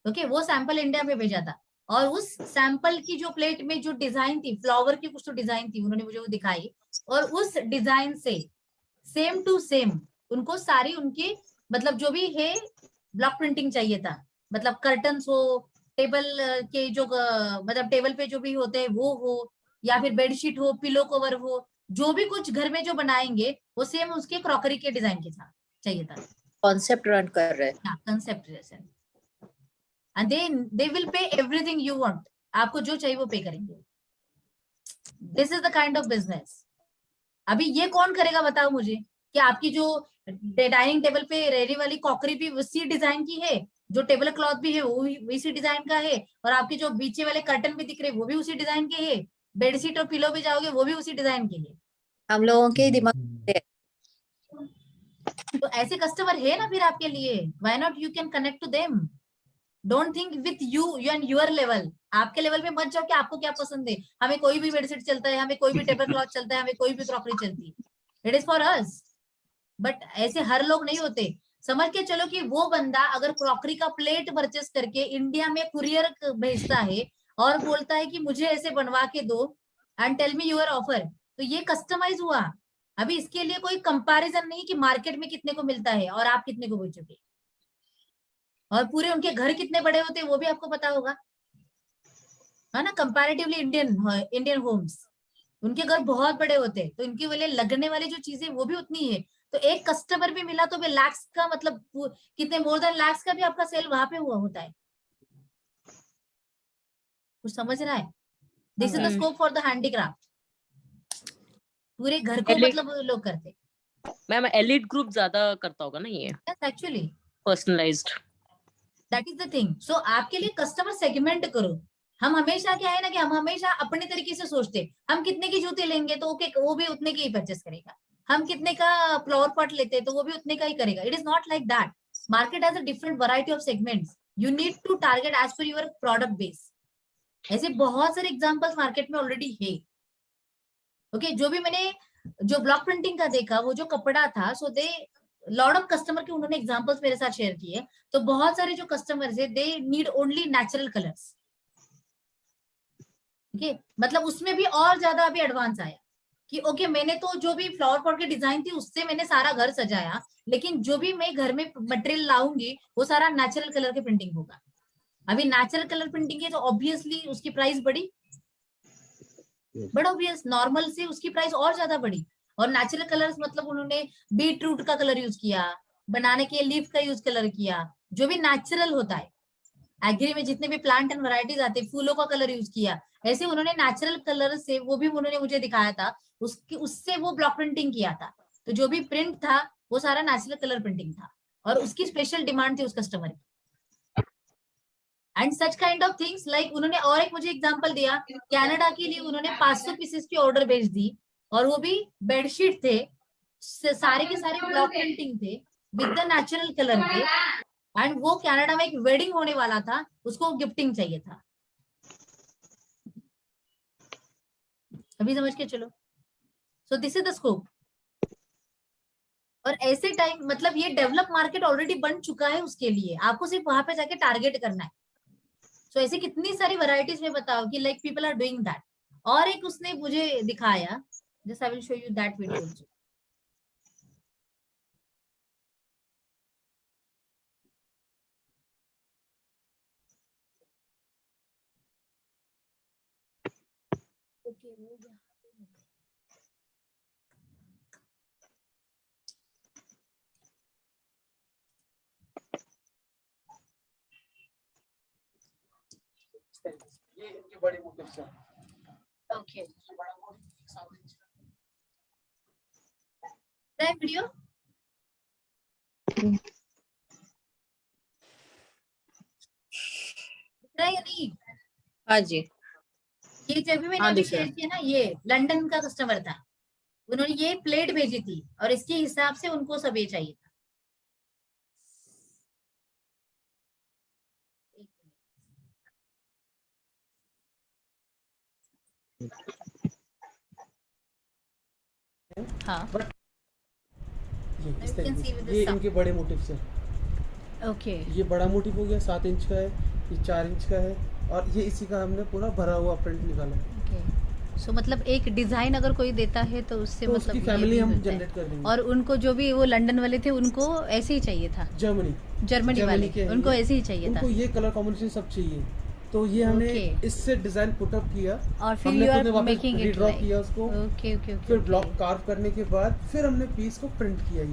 ओके, वो सैंपल इंडिया में भेजा था, और उस सैंपल की जो प्लेट में जो डिजाइन थी, फ्लावर की कुछ तो डिजाइन थी, उन्होंने मुझे वो दिखाई, और उस डिजाइन से सेम टू सेम उनको सारी उनकी मतलब जो भी है ब्लॉक प्रिंटिंग चाहिए था, मतलब कर्टन्स हो, टेबल के जो मतलब टेबल पे जो भी होते हैं वो हो, या फिर बेडशीट हो, पिलो कवर हो, जो भी कुछ घर में जो बनाएंगे वो सेम उसके क्रॉकरी के डिजाइन के साथ चाहिए था। कॉन्सेप्ट रन कर रहे हैं। कंसेप्ट जैसे, and they will pay everything you want, आपको जो चाहिए वो पे करेंगे। This is the kind of business. अभी ये कौन करेगा बताओ मुझे, कि आपकी जो डाइनिंग टेबल पे रहने वाली क्रॉकरी भी उसी डिजाइन की है, जो टेबल क्लॉथ भी है वो भी उसी डिजाइन का है, और आपके जो बीचे वाले कर्टन भी दिख रहे वो भी उसी डिजाइन के है, बेडशीट और पिलो भी जाओगे वो भी उसी डिजाइन के है। हम लोगों के दिमाग में तो ऐसे कस्टमर है ना फिर आपके लिए, why not you can connect to them. Don't think with you and your level, आपके लेवल में मत जाओ कि आपको क्या पसंद है, हमें कोई भी बेडशीट चलता है, हमें कोई भी टेबल क्लॉथ चलता है, हमें कोई भी क्रॉकरी चलती है, it is for us. But ऐसे हर लोग नहीं होते। समझ के चलो कि वो बंदा अगर क्रॉकरी का प्लेट परचेस करके इंडिया में कुरियर भेजता है और बोलता है कि मुझे ऐसे बनवा के दो and tell me your offer, तो ये कस्टमाइज हुआ। अभी इसके लिए कोई कंपैरिजन नहीं कि मार्केट में कितने को मिलता है और आप कितने को बेच चुके, और पूरे उनके घर कितने बड़े होते हैं वो भी आपको पता होगा, है ना। कंपैरेटिवली इंडियन होम्स, उनके घर बहुत बड़े होते हैं, तो इनके लिए लगने वाली जो चीजें वो भी उतनी है। तो एक कस्टमर भी मिला तो भी लैक्स का मतलब कितने मोर देन लैक्स का भी आपका सेल वहां पे हुआ होता है। कुछ समझ रहा है? This is the scope for the handicraft. पूरे घर को मतलब लोग करते। मैम एलिट ग्रुप ज्यादा करता होगा ना ये? Yes, actually personalised, that is the thing. So आपके लिए कस्टमर सेगमेंट करो। हम हमेशा क्या है ना कि हम हमेशा अपने तरीके से सोचते, हम कितने की जूते लेंगे तो ओके वो भी उतने की ही परचेस करेगा, हम कितने का फ्लावर पॉट लेते हैं तो वो भी उतने का ही करेगा। It is not like that. Market has a different variety of segments, you need to target as per your product base. ऐसे बहुत सारे एग्जांपल्स मार्केट में ऑलरेडी है। ओके, जो भी मैंने जो ब्लॉक प्रिंटिंग का देखा, वो जो कपड़ा था, सो दे लॉट ऑफ कस्टमर के उन्होंने एग्जांपल्स मेरे साथ शेयर किए। तो बहुत सारे जो कस्टमर्स है they need only natural colours. Okay, मतलब उसमें भी और ज्यादा अभी एडवांस आया कि ओके मैंने तो जो भी फ्लावर पॉट की डिजाइन थी उससे मैंने सारा घर सजाया, लेकिन जो भी मैं घर में मटेरियल लाऊंगी वो सारा नेचुरल कलर के प्रिंटिंग होगा। अभी नेचुरल कलर प्रिंटिंग है तो ऑब्वियसली उसकी प्राइस बढ़ी, बट ऑब्वियस नॉर्मल से उसकी प्राइस और ज्यादा बढ़ी। और नेचुरल कलर्स मतलब उन्होंने बीट रूट का कलर यूज किया, बनाने के लीफ का यूज कलर किया, जो भी नेचुरल होता है। एग्री में जितने भी प्लांट एंड वैरायटीज आते हैं, फूलों का कलर यूज किया, ऐसे उन्होंने नेचुरल कलर से, वो भी उन्होंने मुझे दिखाया था, उससे वो ब्लॉक प्रिंटिंग किया था। तो जो भी प्रिंट था वो सारा नेचुरल कलर प्रिंटिंग था और उसकी स्पेशल डिमांड थी उस कस्टमर की। And such kind of things like उन्होंने और एक मुझे एग्जांपल दिया, कनाडा के लिए उन्होंने 500 पीसेस की ऑर्डर भेज दी और वो भी बेडशीट थे, सारे के सारे ब्लॉक प्रिंटिंग थे विद द नेचुरल कलर के। एंड वो कनाडा में एक वेडिंग होने वाला था, उसको गिफ्टिंग चाहिए था। अभी समझ के चलो। सो दिस इज द स्कोप। और ऐसे टाइम मतलब ये डेवलप मार्केट ऑलरेडी बन चुका है, उसके लिए आपको सिर्फ वहां पे जाके टारगेट करना है। सो ऐसी कितनी सारी वैरायटीज में बताओ कि like people are doing that. और एक उसने मुझे दिखाया, just I will show you that video also. Okay वो यहाँ पे ये इनके बड़े मोटिव्स हैं। ओके दैट वीडियो दिख रहा है या नहीं? हाँ जी। ये जो भी मैंने हाँ, अभी दिख रहा है। शेयर किया ना, ये लंदन का कस्टमर था, उन्होंने ये प्लेट भेजी थी और इसके हिसाब से उनको सब ये चाहिए था। हाँ ये इस You can तरीके see with से the ये sum. इनके बड़े मोटिव्स हैं। ओके ये बड़ा मोटिव हो गया 7 इंच का है, ये 4 इंच का है और ये इसी का हमने पूरा भरा हुआ प्रिंट निकाला है। ओके। सो मतलब एक डिजाइन अगर कोई देता है तो उससे तो मतलब उसकी ये फैमिली भी हम मिलता है। जनरेट कर देंगे। और उनको जो भी वो लंदन वाले थे उनको ऐसे ही चाहिए था, जर्मनी जर्मनी वाले के हैं उनको ये। ऐसे ही चाहिए था। उनको ये कलर कॉम्बिनेशन सब चाहिए, तो ये हमने Okay. इससे डिजाइन पुटअप किया और फिर हमने यू खुद ने आर वापस मेकिंग इट रीड्रॉ किया उसको, ओके ओके फिर ओके ब्लॉक कार्व करने के बाद फिर हमने पीस को प्रिंट किया।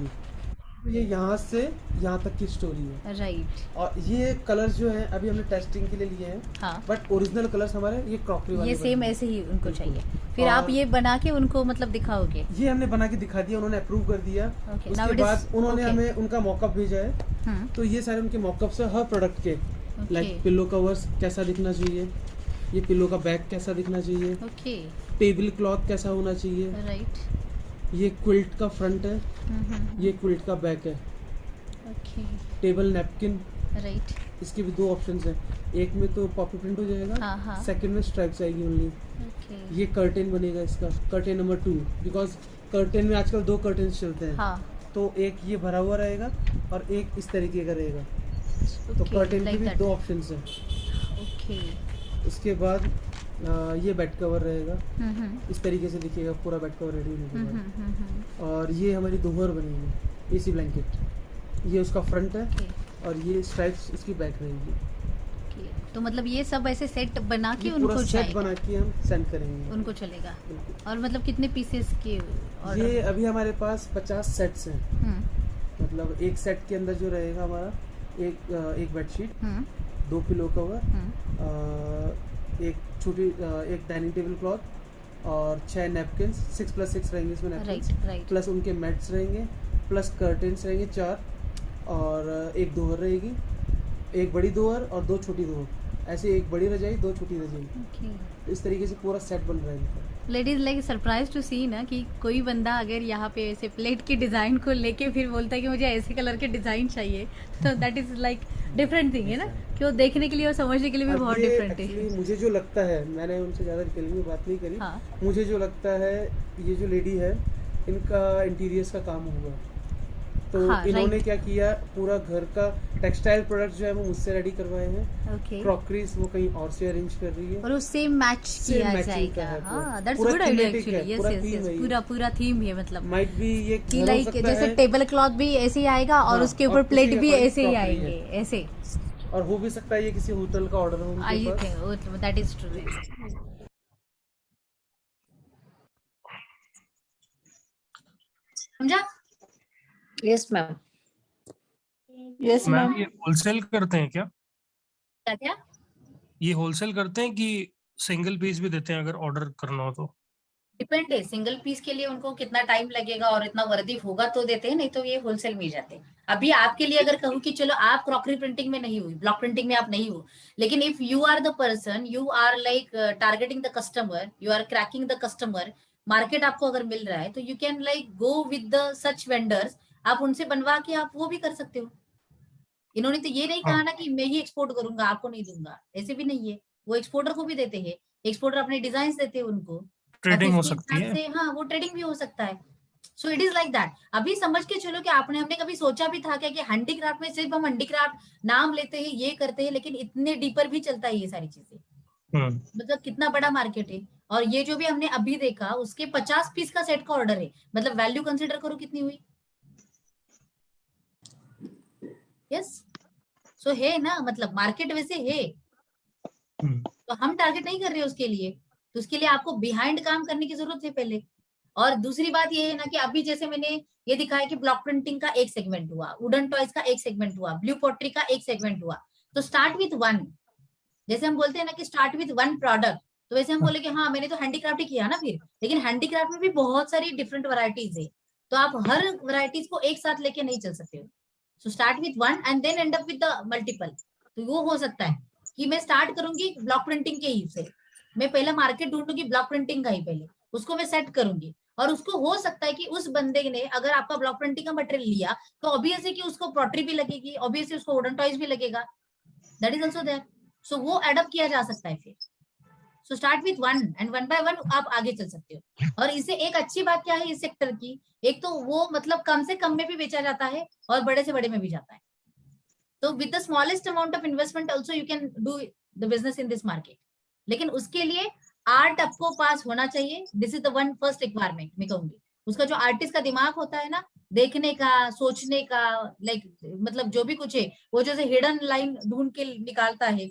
ये यहाँ से यहाँ तक की स्टोरी है। राइट। और ये कलर्स जो हैं अभी हमने टेस्टिंग के लिए लिए हैं, हाँ बट ओरिजिनल कलर्स हमारे ये क्रॉकरी वाले ये सेम बने हैं। ऐसे ही उनको बिल्कुल। चाहिए, फिर आप और ये बना के उनको मतलब दिखाओगे। ये हमने बना के दिखा दिया, उन्होंने अप्रूव कर दिया। Okay, now उसके it is- बाद उन्होंने okay. हमें उनका मॉकअप भेजा है, तो ये सारे उनके मॉकअप्स है हर प्रोडक्ट के। Okay. लाइक पिलो कवर्स कैसा दिखना चाहिए, ये पिलो का बैग कैसा दिखना चाहिए, ओके टेबल क्लॉथ कैसा होना चाहिए, राइट। ये क्विल्ट का फ्रंट है, ये क्विल्ट का बैक है, ओके टेबल नैपकिन। राइट। इसके भी 2 ऑप्शंस हैं, एक में तो पॉपी प्रिंट हो हाँ, जाएगा, हाँ। सेकंड में स्ट्राइप्स आएगी ओनली। ओके ये कर्टेन बनेगा इसका, कर्टेन नंबर 2, बिकॉज कर्टेन में आजकल 2 कर्टेन चलते हैं। हाँ तो एक ये भरा हुआ रहेगा और एक इस तरीके का रहेगा। तो ओके कर्टेन के लाइक भी दैट 2 ऑप्शंस हैं। ओके। उसके बाद ये बेड कवर रहेगा, इस तरीके से दिखेगा पूरा बेड कवर रेडी होने के बाद। और ये हमारी दोहर बनेगी एसी ब्लैंकेट, ये उसका फ्रंट है ओके और ये स्ट्राइप्स इसकी बैक रहेगी। ओके। तो मतलब ये सब ऐसे सेट बना के ये पूरा उनको सेट चाहिए, बना के हम सेंड करेंगे उनको चलेगा। बिल्कुल। और मतलब कितने पीसेस के ये ऑर्डर? अभी हमारे पास 50 सेट्स हैं। मतलब एक सेट के अंदर जो रहेगा हमारा एक बेडशीट, 2 पिलो कवर, एक छोटी एक डाइनिंग टेबल क्लॉथ और 6 नैपकिन, 6+6 रहेंगे इसमें राइट नैपकिन, राइट। प्लस उनके मैट्स रहेंगे, प्लस कर्टेन्स रहेंगे 4, और एक दोहर रहेगी, एक बड़ी दोहर और 2 छोटी दोहर, ऐसे एक बड़ी रजाई 2 छोटी रजाई। ओके। इस तरीके से पूरा सेट बन रहा है इनका। लेडीज लाइक सरप्राइज टू सी ना कि कोई बंदा अगर यहाँ पे ऐसे प्लेट की डिजाइन को लेके फिर बोलता है कि मुझे ऐसे कलर के डिजाइन चाहिए, तो that is like different thing है ना, कि वो देखने के लिए और समझने के लिए भी अब बहुत ये डिफरेंट actually है। मुझे जो लगता है, मैंने उनसे ज़्यादा डिटेल में बात नहीं करी, हाँ मुझे जो लगता है ये जो लेडी है इनका इंटीरियर्स का काम होगा। तो हाँ, इन्होंने right. क्या किया, पूरा घर का टेक्सटाइल प्रोडक्ट जो है वो मुझसे रेडी करवाए हैं, ओके। क्रॉकरीज वो कहीं और से अरेंज कर रही है। और वो सेम मैच Same किया matching जाएगा। का है पूरा। हाँ दैट्स पूरा गुड आइडिया thematic है, एक्चुअली। यस पूरा यस theme यस, है ये। पूरा पूरा थीम है मतलब माइट भी ये कि घर हो लाइक सकता जैसे है। टेबल क्लॉथ भी ऐसे ही आएगा और हाँ, उसके और ऊपर किसी प्लेट का भी कोई ऐसे ही crockery आएंगे है। ऐसे। और हो भी सकता है ये किसी होटल का ऑर्डर हो उनके आई पास। Think that is true. समझा? Yes ma'am. Yes ma'am ma'am. ये होलसेल करते हैं क्या? क्या क्या? ये होलसेल करते हैं कि सिंगल पीस भी देते हैं अगर ऑर्डर करना हो तो? डिपेंड है, सिंगल पीस के लिए उनको कितना टाइम लगेगा और इतना वर्दी होगा तो देते हैं, नहीं तो ये होलसेल में ही जाते हैं। अभी आपके लिए अगर कहूँ कि चलो आप क्रॉकरी प्रिंटिंग में नहीं हुई, ब्लॉक प्रिंटिंग में आप नहीं हो, लेकिन if you are the person, you are like targeting the customer, you are cracking the customer, market आपको अगर मिल रहा है तो you can like go with the such vendors, आप उनसे बनवा के आप वो भी कर सकते हो। इन्होंने तो ये नहीं कहा ना कि मैं ही एक्सपोर्ट करूंगा आपको नहीं दूंगा, ऐसे भी नहीं है, वो एक्सपोर्टर को भी देते हैं, एक्सपोर्टर अपने डिजाइन देते हैं उनको, ट्रेडिंग हो उसके सकती हिसाब है। से हाँ वो ट्रेडिंग भी हो सकता है। So it is like that. अभी समझ के चलो कि आपने हमने कभी सोचा भी था क्या कि हैंडीक्राफ्ट में सिर्फ हम हैंडीक्राफ्ट नाम लेते हैं ये करते हैं, लेकिन इतने डीपर भी चलता है ये सारी चीजें, मतलब कितना बड़ा मार्केट है। और ये जो भी हमने अभी देखा उसके 50 पीस का सेट का ऑर्डर है, मतलब वैल्यू कंसिडर करो कितनी हुई। यस, सो है ना, मतलब मार्केट वैसे है, तो हम टारगेट नहीं कर रहे उसके लिए, तो उसके लिए आपको बिहाइंड काम करने की जरूरत है पहले। और दूसरी बात ये है ना कि अभी जैसे मैंने ये दिखाया कि ब्लॉक प्रिंटिंग का एक सेगमेंट हुआ, वुडन टॉयज का एक सेगमेंट हुआ, ब्लू पॉटरी का एक सेगमेंट हुआ, तो स्टार्ट विथ वन। जैसे हम बोलते हैं ना कि स्टार्ट विथ वन प्रोडक्ट, तो वैसे हम बोले कि हाँ मैंने तो हैंडीक्राफ्ट ही किया ना फिर, लेकिन हैंडीक्राफ्ट में भी बहुत सारी डिफरेंट वैरायटीज है, तो आप हर वैरायटीज को एक साथ लेके नहीं चल सकते हो। So start with one and then end up with the multiple. तो वो हो सकता है कि मैं स्टार्ट करूंगी ब्लॉक प्रिंटिंग के ही से, मैं पहले मार्केट ढूंढूंगी ब्लॉक प्रिंटिंग का ही, पहले उसको मैं सेट करूंगी, और उसको हो सकता है कि उस बंदे ने अगर आपका ब्लॉक प्रिंटिंग का मटेरियल लिया तो ऑब्वियसली कि उसको पॉटरी भी लगेगी, ऑब्वियसली उसको वुडन टॉयज भी लगेगा, that is also there. So वो एडअप किया जा सकता है फिर। सो start with one and one by one आप आगे चल सकते हो। और इससे एक अच्छी बात क्या है इस सेक्टर की, एक तो वो मतलब कम से कम में भी बेचा जाता है और बड़े से बड़े में भी जाता है, तो with the smallest amount of investment also you can do the business in this market. लेकिन उसके लिए आर्ट आपको पास होना चाहिए, this is the one first requirement मैं कहूंगी। उसका जो आर्टिस्ट का दिमाग होता है ना, देखने का, सोचने का, लाइक मतलब जो भी कुछ है वो जैसे हिडन लाइन ढूंढ के निकालता है,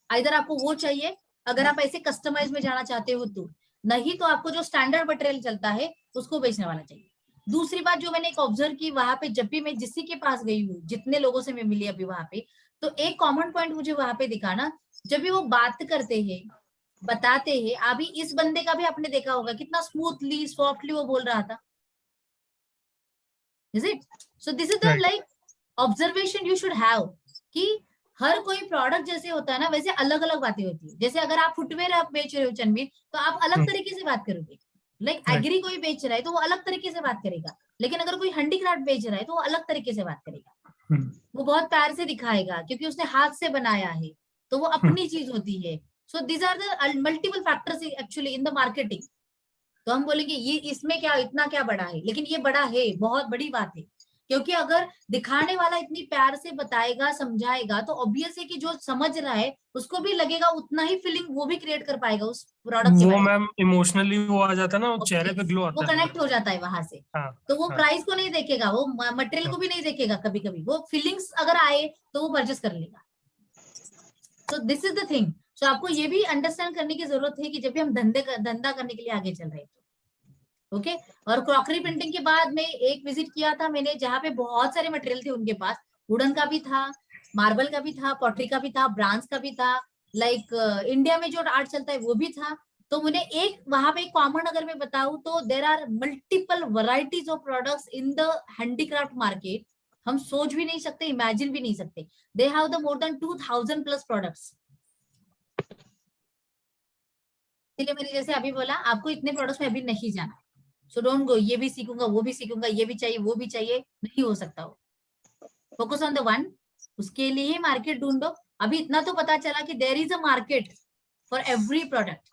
इधर आपको वो चाहिए अगर आप ऐसे कस्टमाइज में जाना चाहते हो तो, नहीं तो आपको जो स्टैंडर्ड मटेरियल चलता है उसको बेचने वाला चाहिए। दूसरी बात जो मैंने एक ऑब्जर्व की वहां पे, जब भी मैं जिसी के पास गई हूँ, जितने लोगों से मैं मिली अभी वहां पे, तो एक कॉमन पॉइंट मुझे वहां पे दिखा ना, जब भी वो बात करते हैं बताते हैं, अभी इस बंदे का भी आपने देखा होगा कितना स्मूथली सॉफ्टली वो बोल रहा था, is it? So this is the like observation you should have कि हर कोई प्रोडक्ट जैसे होता है ना वैसे अलग अलग बातें होती है। जैसे अगर आप फुटवेयर आप बेच रहे हो चनवीर, तो आप अलग तरीके से बात करोगे, लाइक एग्री कोई बेच रहा है तो वो अलग तरीके से बात करेगा, लेकिन अगर कोई हैंडीक्राफ्ट बेच रहा है तो वो अलग तरीके से बात करेगा, वो बहुत प्यार से दिखाएगा क्योंकि उसने हाथ से बनाया है, तो वो अपनी चीज होती है। So these are the multiple factors actually in the marketing. तो हम बोलेंगे ये इसमें क्या इतना क्या बड़ा है, लेकिन ये बड़ा है, बहुत बड़ी बात है, क्योंकि अगर दिखाने वाला इतनी प्यार से बताएगा समझाएगा तो ऑब्वियस है कि जो समझ रहा है उसको भी लगेगा, उतना ही फीलिंग वो भी क्रिएट कर पाएगा उस प्रोडक्ट के वो बारे में। मैम इमोशनली वो आ जाता है ना, वो चेहरे पे ग्लो वो आता है। कनेक्ट हो जाता है वहां से, हाँ, तो वो हाँ, प्राइस को नहीं देखेगा, वो मटेरियल को भी नहीं देखेगा, कभी कभी वो फीलिंग्स अगर आए तो वो परचेस कर लेगा। So this is the thing. So आपको ये भी अंडरस्टैंड करने की जरूरत है कि जब भी हम धंधा करने के लिए आगे चल रहे हैं तो ओके। और क्रॉकरी प्रिंटिंग के बाद में एक विजिट किया था मैंने जहाँ पे बहुत सारे मटेरियल थे उनके पास, वुडन का भी था, मार्बल का भी था, पॉटरी का भी था, ब्रांस का भी था, लाइक इंडिया में जो आर्ट चलता है वो भी था। तो मुझे एक वहां पे कॉमन अगर मैं बताऊं तो there are multiple varieties of products in the handicraft market, हम सोच भी नहीं सकते, इमेजिन भी नहीं सकते। They have the more than 2000 plus products. इसलिए मैंने जैसे अभी बोला आपको इतने प्रोडक्ट्स में अभी नहीं जाना, सो डोंट गो ये भी सीखूंगा वो भी सीखूंगा, ये भी चाहिए वो भी चाहिए, नहीं हो सकता हो। फोकस ऑन द वन, उसके लिए ही मार्केट ढूंढो। अभी इतना तो पता चला कि there is a market for every product,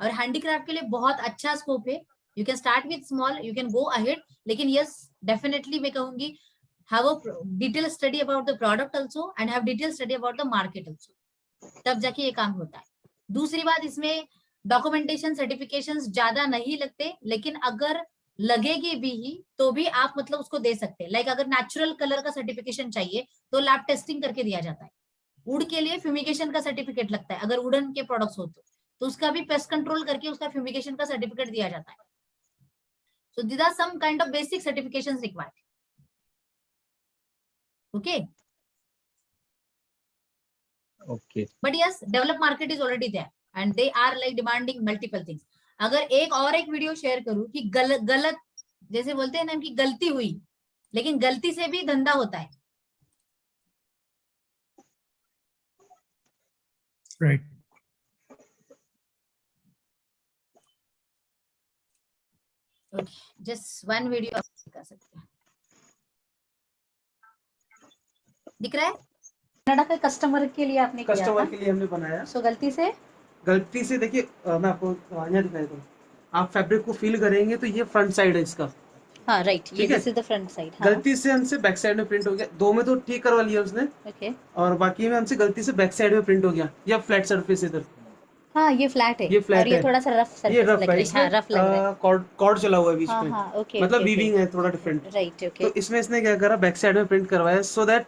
और हैंडीक्राफ्ट के लिए बहुत अच्छा स्कोप है। You can start with small, you can go ahead, लेकिन यस डेफिनेटली मैं कहूंगी have a detail study about the product also and have detail study about the market also, तब जाके ये काम होता है। दूसरी बात, इसमें डॉक्यूमेंटेशन सर्टिफिकेशंस ज्यादा नहीं लगते, लेकिन अगर लगेगी भी ही तो भी आप मतलब उसको दे सकते हैं। लाइक अगर नेचुरल कलर का सर्टिफिकेशन चाहिए तो लैब टेस्टिंग करके दिया जाता है, वुड के लिए फ्यूमिगेशन का सर्टिफिकेट लगता है, अगर वुडन के प्रोडक्ट्स हो तो उसका भी पेस्ट कंट्रोल करके उसका फ्यूमिगेशन का सर्टिफिकेट दिया जाता है. So these are some kind of basic certifications required. Okay. Okay. But yes, developed market is already there and they are like demanding multiple things. अगर एक वीडियो शेयर करूं कि गलत जैसे बोलते हैं ना कि गलती हुई, लेकिन गलती से भी धंधा होता है. Right. Okay, just one video कर सकते हैं. दिख रहा है? कनाडा के कस्टमर के लिए आपने किया कस्टमर था. के लिए हमने बनाया. सो गलती से देखिए मैं आपको यहाँ दिखाई दूँ. आप फैब्रिक को फील करेंगे तो ये फ्रंट साइड है इसका. हाँ राइट, ये ठीक है? This is the front side. गलती से हमसे बैक साइड में प्रिंट हो गया. 2 में तो ठीक करवा लिया उसने. ओके. और बाकी में हमसे गलती से बैक साइड में प्रिंट हो गया. या फ्लैट सरफेस इधर. हाँ ये फ्लैट है. ये flat और ये है. थोड़ा सा रफ ये सरफेस रफ लग है. रही है. हाँ रफ लग रहा है. कॉर्ड चला हुआ है बीच हाँ में. हाँ ओके. मतलब वीविंग है थोड़ा डिफरेंट. Right okay. तो इसमें इसने क्या करा, बैक साइड में प्रिंट करवाया सो दैट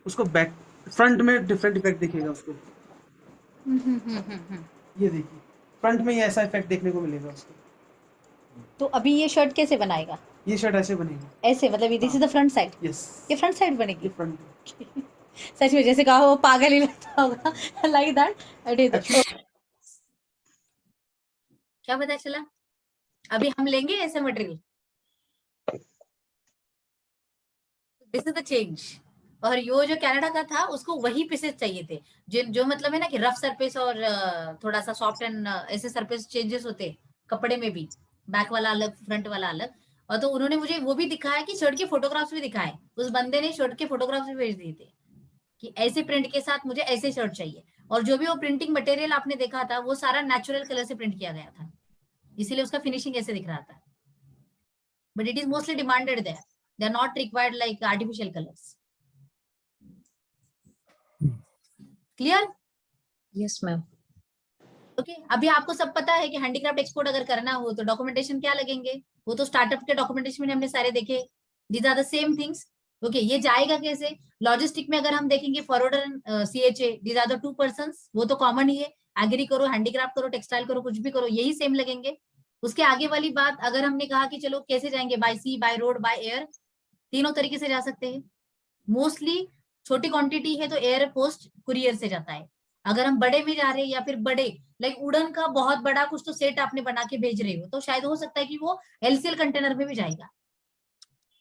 उसको बैक फ्रंट में डिफरेंट इफेक्ट दिखेगा उसको. ये देखिए फ्रंट में ये ऐसा इफेक्ट देखने को मिलेगा उसको. तो अभी ये शर्ट कैसे बनाएगा? ये शर्ट ऐसे बनेगा. ऐसे मतलब this is the front side. Yes, ये फ्रंट साइड बनेगी. ये फ्रंट. सच में जैसे कहा वो पागल ही लगता होगा लाइक दैट. क्या पता चला? अभी हम लेंगे ऐसे material. This is the change. और यो जो कनाडा का था उसको वही पीसेस चाहिए थे जो मतलब है ना कि रफ सरफेस और थोड़ा सा सॉफ्ट एंड ऐसे सरफेस चेंजेस होते कपड़े में भी. बैक वाला अलग, फ्रंट वाला अलग. और तो उन्होंने मुझे वो भी दिखाया कि शर्ट के फोटोग्राफ्स भी दिखाए. उस बंदे ने शर्ट के फोटोग्राफ्स भी भेज दिए थे कि ऐसे प्रिंट के साथ मुझे ऐसे शर्ट चाहिए. और जो भी वो प्रिंटिंग मटेरियल आपने देखा था वो सारा नेचुरल कलर से प्रिंट किया गया था, इसीलिए उसका फिनिशिंग ऐसे दिख रहा था. But it is mostly demanded there. They are not required like artificial colours. Clear? Yes ma'am. Okay. अभी आपको सब पता है कि हैंडीक्राफ्ट एक्सपोर्ट अगर करना हो तो डॉक्यूमेंटेशन क्या लगेंगे, वो तो स्टार्टअप के डॉक्यूमेंटेशन में हमने सारे देखे. These are the same things. Okay. ये जाएगा कैसे? लॉजिस्टिक में अगर हम देखेंगे forwarder CHA, these are the 2 persons. वो तो कॉमन ही है. एग्री करो, हैंडीक्राफ्ट करो, टेक्सटाइल करो, कुछ भी करो, यही सेम लगेंगे. उसके आगे वाली बात अगर हमने कहा कि चलो कैसे जाएंगे, by sea, by road, by air, तीनों तरीके से जा सकते हैं. मोस्टली छोटी क्वांटिटी है तो एयर, पोस्ट, कुरियर से जाता है. अगर हम बड़े में जा रहे हैं या फिर बड़े लाइक वुडन का बहुत बड़ा कुछ तो सेट आपने बना के भेज रहे हो तो शायद हो सकता है कि वो LCL कंटेनर में भी जाएगा.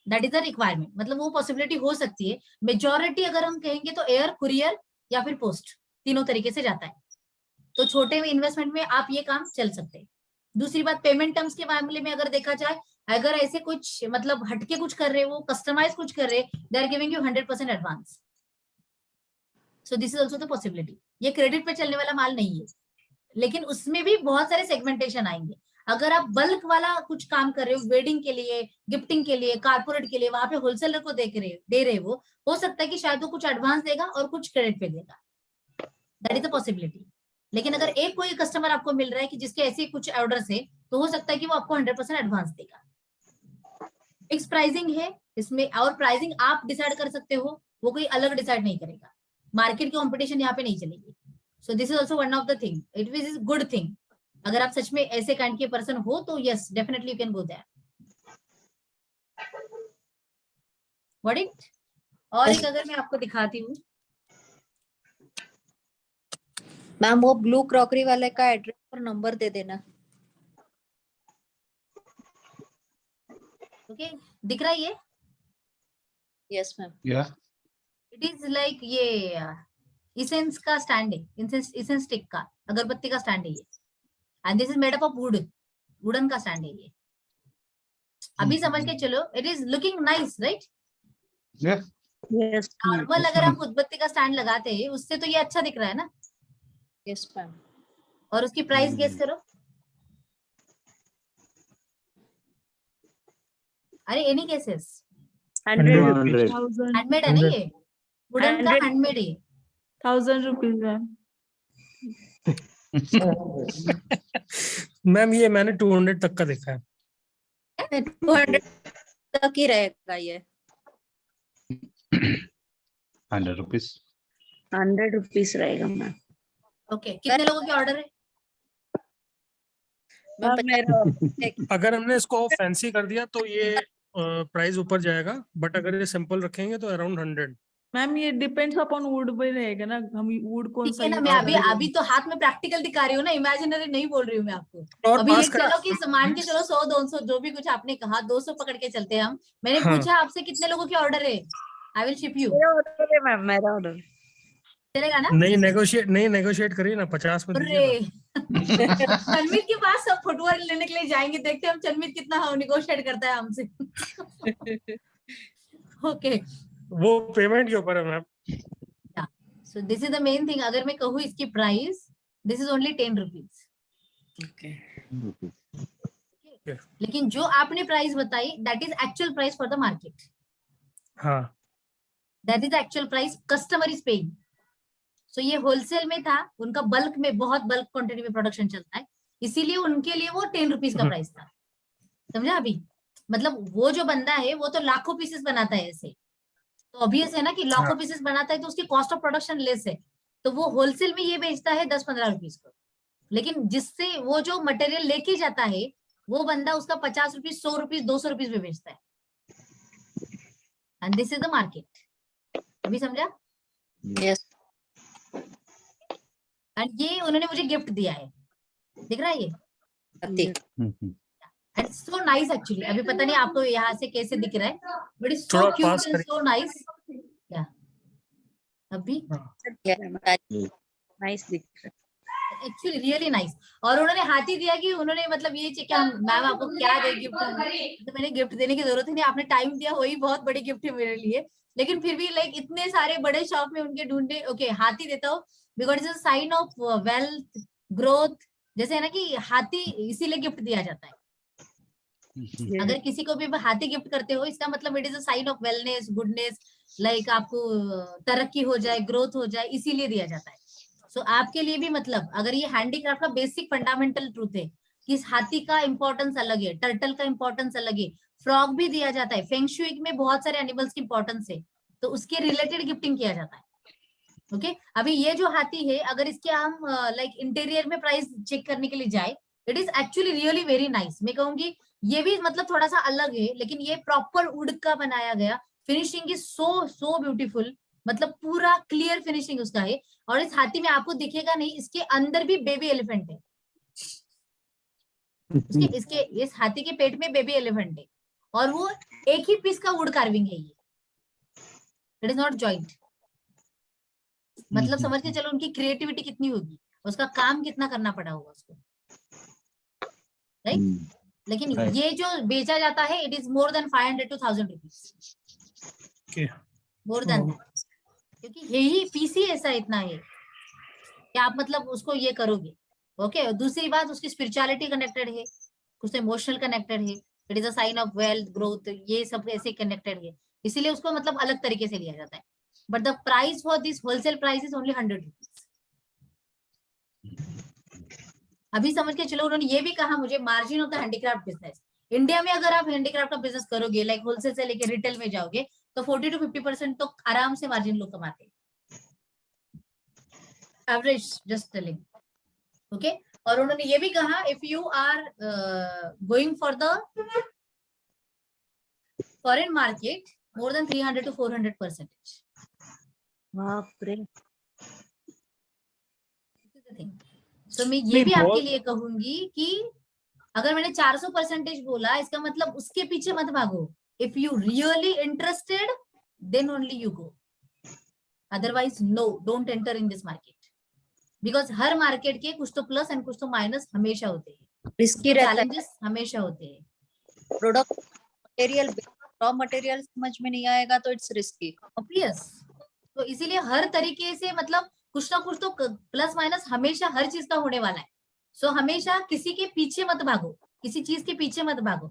That is the requirement. मतलब वो पॉसिबिलिटी हो सकती है. मेजोरिटी अगर हम कहेंगे तो एयर, कुरियर या फिर पोस्ट, तीनों तरीके से जाता है. तो छोटे में इन्वेस्टमेंट में आप ये काम चल सकते हैं. दूसरी बात, पेमेंट टर्म्स के मामले में अगर देखा जाए, अगर ऐसे कुछ मतलब हटके कुछ कर रहे हो, कस्टमाइज कुछ कर रहे, they are giving you 100% advance. So this is also the possibility. ये क्रेडिट पे चलने वाला माल नहीं है, लेकिन उसमें भी बहुत सारे सेगमेंटेशन आएंगे. अगर आप बल्क वाला कुछ काम कर रहे हो, वेडिंग के लिए, गिफ्टिंग के लिए, कारपोरेट के लिए, वहां पे होलसेलर को दे रहे हो सकता है कि शायद वो कुछ एडवांस देगा और कुछ क्रेडिट पे देगा. That is the possibility. लेकिन अगर एक कोई कस्टमर आपको मिल रहा है कि जिसके ऐसे कुछ ऑर्डर्स है तो हो सकता है कि वो आपको 100% एडवांस देगा. फिक्स प्राइसिंग है इसमें, और प्राइसिंग आप डिसाइड कर सकते हो, वो कोई अलग डिसाइड नहीं करेगा. मार्केट की कंपटीशन यहाँ पे नहीं चलेगी. सो this is also one of the thing. It is good thing. अगर आप सच में ऐसे काइंड के पर्सन हो तो yes definitely you can go there. What it. और एक अगर मैं आपको दिखाती हूँ मैम, वो ब्लू क्रॉकरी वाले का एड्रेस और नंबर दे देना. ओके. दिख रहा है ये? Yes ma'am. Yeah. It is like ये इसेंस का स्टैंड है, इसेंस स्टिक का, अगरबत्ती का स्टैंड है ये. And this is made up of would. Wooden का स्टैंड है ये. अभी समझ के चलो, it is looking nice right. Yeah. Yes. Normal अगर हम उदबत्ती का स्टैंड लगाते हैं उससे तो ये अच्छा दिख रहा है ना. Yes ma'am. और उसकी प्राइस गेस करो. अरे एनी केसेस 100. हैंडमेड है ना ये. वुडन का 100. हैंडमेड है. 1000 रुपीज मैम. मैम ये मैंने 200 तक का देखा है. 200 तक ही रहेगा ये. 100 rupees. 100 रुपीस रहेगा मैम। ओके, कितने लोगों के ऑर्डर है? मैम मेरा अगर हमने इसको फैंसी कर दिया तो ये प्राइस ऊपर जाएगा, बट अगर ये सिंपल रखेंगे तो अराउंड 100। मैम ये डिपेंड्स अपॉन वुड पे रहेगा ना, हम वुड कौन ठीक सा है ना, use मैं कर रहे हैं। अभी तो हाथ में प्रैक्टिकल दिखा रही हूँ ना, इमेजिनरी नहीं बोल रही हूँ मैं आपको। और अभी पास ये कर चलो कि मान के चलो 100-200 जो भी कुछ आपने कहा 200 पकड़ के चलते हैं हम। मैंने हाँ। पूछा आपसे कितने लोगों के ऑर्डर है, आई विल शिप यू, मेरा ऑर्डर है मैम, मेरा ऑर्डर। चलेगा ना? नहीं नेगोशिएट करिए ना, 50 में दीजिए अरे ना। चनमित के पास सब फुटवर्क लेने के लिए जाएंगे, देखते हैं हम चनमित कितना निगोशिएट करता है हमसे। ओके, वो पेमेंट के ऊपर है ma'am. So this is the main thing. अगर मैं कहूँ इसकी price, this is only 10 rupees. लेकिन जो आपने प्राइस बताई that is actual price for the market, हाँ। That is actual price customer is paying. So ये होलसेल में था, उनका बल्क में, बहुत बल्क क्वांटिटी में प्रोडक्शन चलता है, इसीलिए उनके लिए वो 10 रुपीज का प्राइस था। समझा? अभी मतलब वो जो बंदा है वो तो लाखों पीसेस बनाता है ऐसे, तो ऑब्वियस है ना कि लाखों पीसेस बनाता है तो उसकी कॉस्ट ऑफ प्रोडक्शन लेस है, तो वो होलसेल में ये बेचता है 10-15 रुपीज को। लेकिन जिससे वो जो मटेरियल लेके जाता है वो बंदा उसका 50 रुपीज, 100 रुपीज, 200 रुपीज में बेचता है। And this is the market. अभी समझा? यस। एंड ये उन्होंने मुझे गिफ्ट दिया है, दिख रहा है ये? And so nice actually. अभी पता नहीं आपको यहाँ से कैसे दिख रहा है, बट इट्स सो थोड़ा cute pass and so nice. क्या अभी नाइस दिख रहा है। Actually really nice. और उन्होंने हाथी दिया कि उन्होंने मतलब ये क्या मैम आपको क्या दे गिफ्ट, तो मैंने गिफ्ट देने की जरूरत ही नहीं, आपने टाइम दिया, वही बहुत बड़ी गिफ्ट है मेरे लिए। लेकिन फिर भी लाइक इतने सारे बड़े शॉप में उनके ढूंढे, ओके हाथी देता हूँ because it's a sign of wealth growth, जैसे है ना कि हाथी इसीलिए गिफ्ट दिया जाता है। अगर किसी को भी हाथी गिफ्ट करते हो इसका मतलब it is a sign of wellness, goodness, like आपको तरक्की हो जाए, ग्रोथ हो जाए, इसीलिए दिया जाता है। सो आपके लिए भी मतलब अगर ये हैंडीक्राफ्ट का बेसिक फंडामेंटल ट्रूथ है कि इस हाथी का इंपॉर्टेंस अलग है, टर्टल का इंपॉर्टेंस अलग है, फ्रॉग भी दिया जाता है, फेंग शुई में बहुत सारे एनिमल्स की इंपॉर्टेंस है, तो उसके रिलेटेड गिफ्टिंग किया जाता है। ओके अभी ये जो हाथी है अगर इसके हम लाइक इंटीरियर में प्राइस चेक करने के लिए जाए, it is actually really very nice. मैं कहूंगी ये भी मतलब थोड़ा सा अलग है, लेकिन ये प्रॉपर वुड का बनाया गया, फिनिशिंग इज सो ब्यूटीफुल, मतलब पूरा क्लियर फिनिशिंग उसका है। और इस हाथी में आपको दिखेगा नहीं, इसके अंदर भी बेबी एलिफेंट है, इसके इस हाथी के पेट में बेबी एलिफेंट है, और वो एक ही पीस का वुड कार्विंग है, ये इट इज नॉट जॉइंट। मतलब समझ के चलो उनकी क्रिएटिविटी कितनी होगी, उसका काम कितना करना पड़ा होगा उसको, राइट? लेकिन ये जो बेचा जाता है it is more than 500 to 1000 rupees, more than, क्योंकि यही पीसी ऐसा इतना है कि आप मतलब उसको ये करोगे। ओके दूसरी बात उसकी स्पिरिचुअलिटी कनेक्टेड है, कुछ इमोशनल कनेक्टेड है, it is a sign of wealth growth, ये सब ऐसे कनेक्टेड है, इसीलिए उसको मतलब अलग तरीके से लिया जाता है। But the price for this wholesale price is only 100 rupees. अभी समझ के चलो उन्होंने ये भी कहा मुझे margin of the handicraft business, India में अगर आप हैंडीक्राफ्ट का बिजनेस करोगे लाइक होलसेल से लेके रिटेल में जाओगे तो 40 to 50% तो आराम से मार्जिन लोग कमाते हैं, एवरेज जस्ट टेलिंग। ओके और उन्होंने ये भी कहा if you are going for the foreign market more than 300 to 400%। बाप रे। तो मैं ये भी आपके लिए कहूंगी कि अगर मैंने 400% बोला इसका मतलब उसके पीछे मत भागो, if you really interested then only you go, otherwise no don't enter in this market, because हर मार्केट के कुछ तो प्लस एंड कुछ तो माइनस हमेशा होते हैं, रिस्की रहता है, चैलेंजेस हमेशा होते हैं। प्रोडक्ट मटेरियल रॉ मटेरियल समझ में नहीं आएगा तो इट्स रिस्की, ऑब्वियस। तो इसीलिए हर तरीके से मतलब कुछ ना कुछ तो प्लस माइनस हमेशा हर चीज का होने वाला है। सो हमेशा किसी के पीछे मत भागो, किसी चीज के पीछे मत भागो,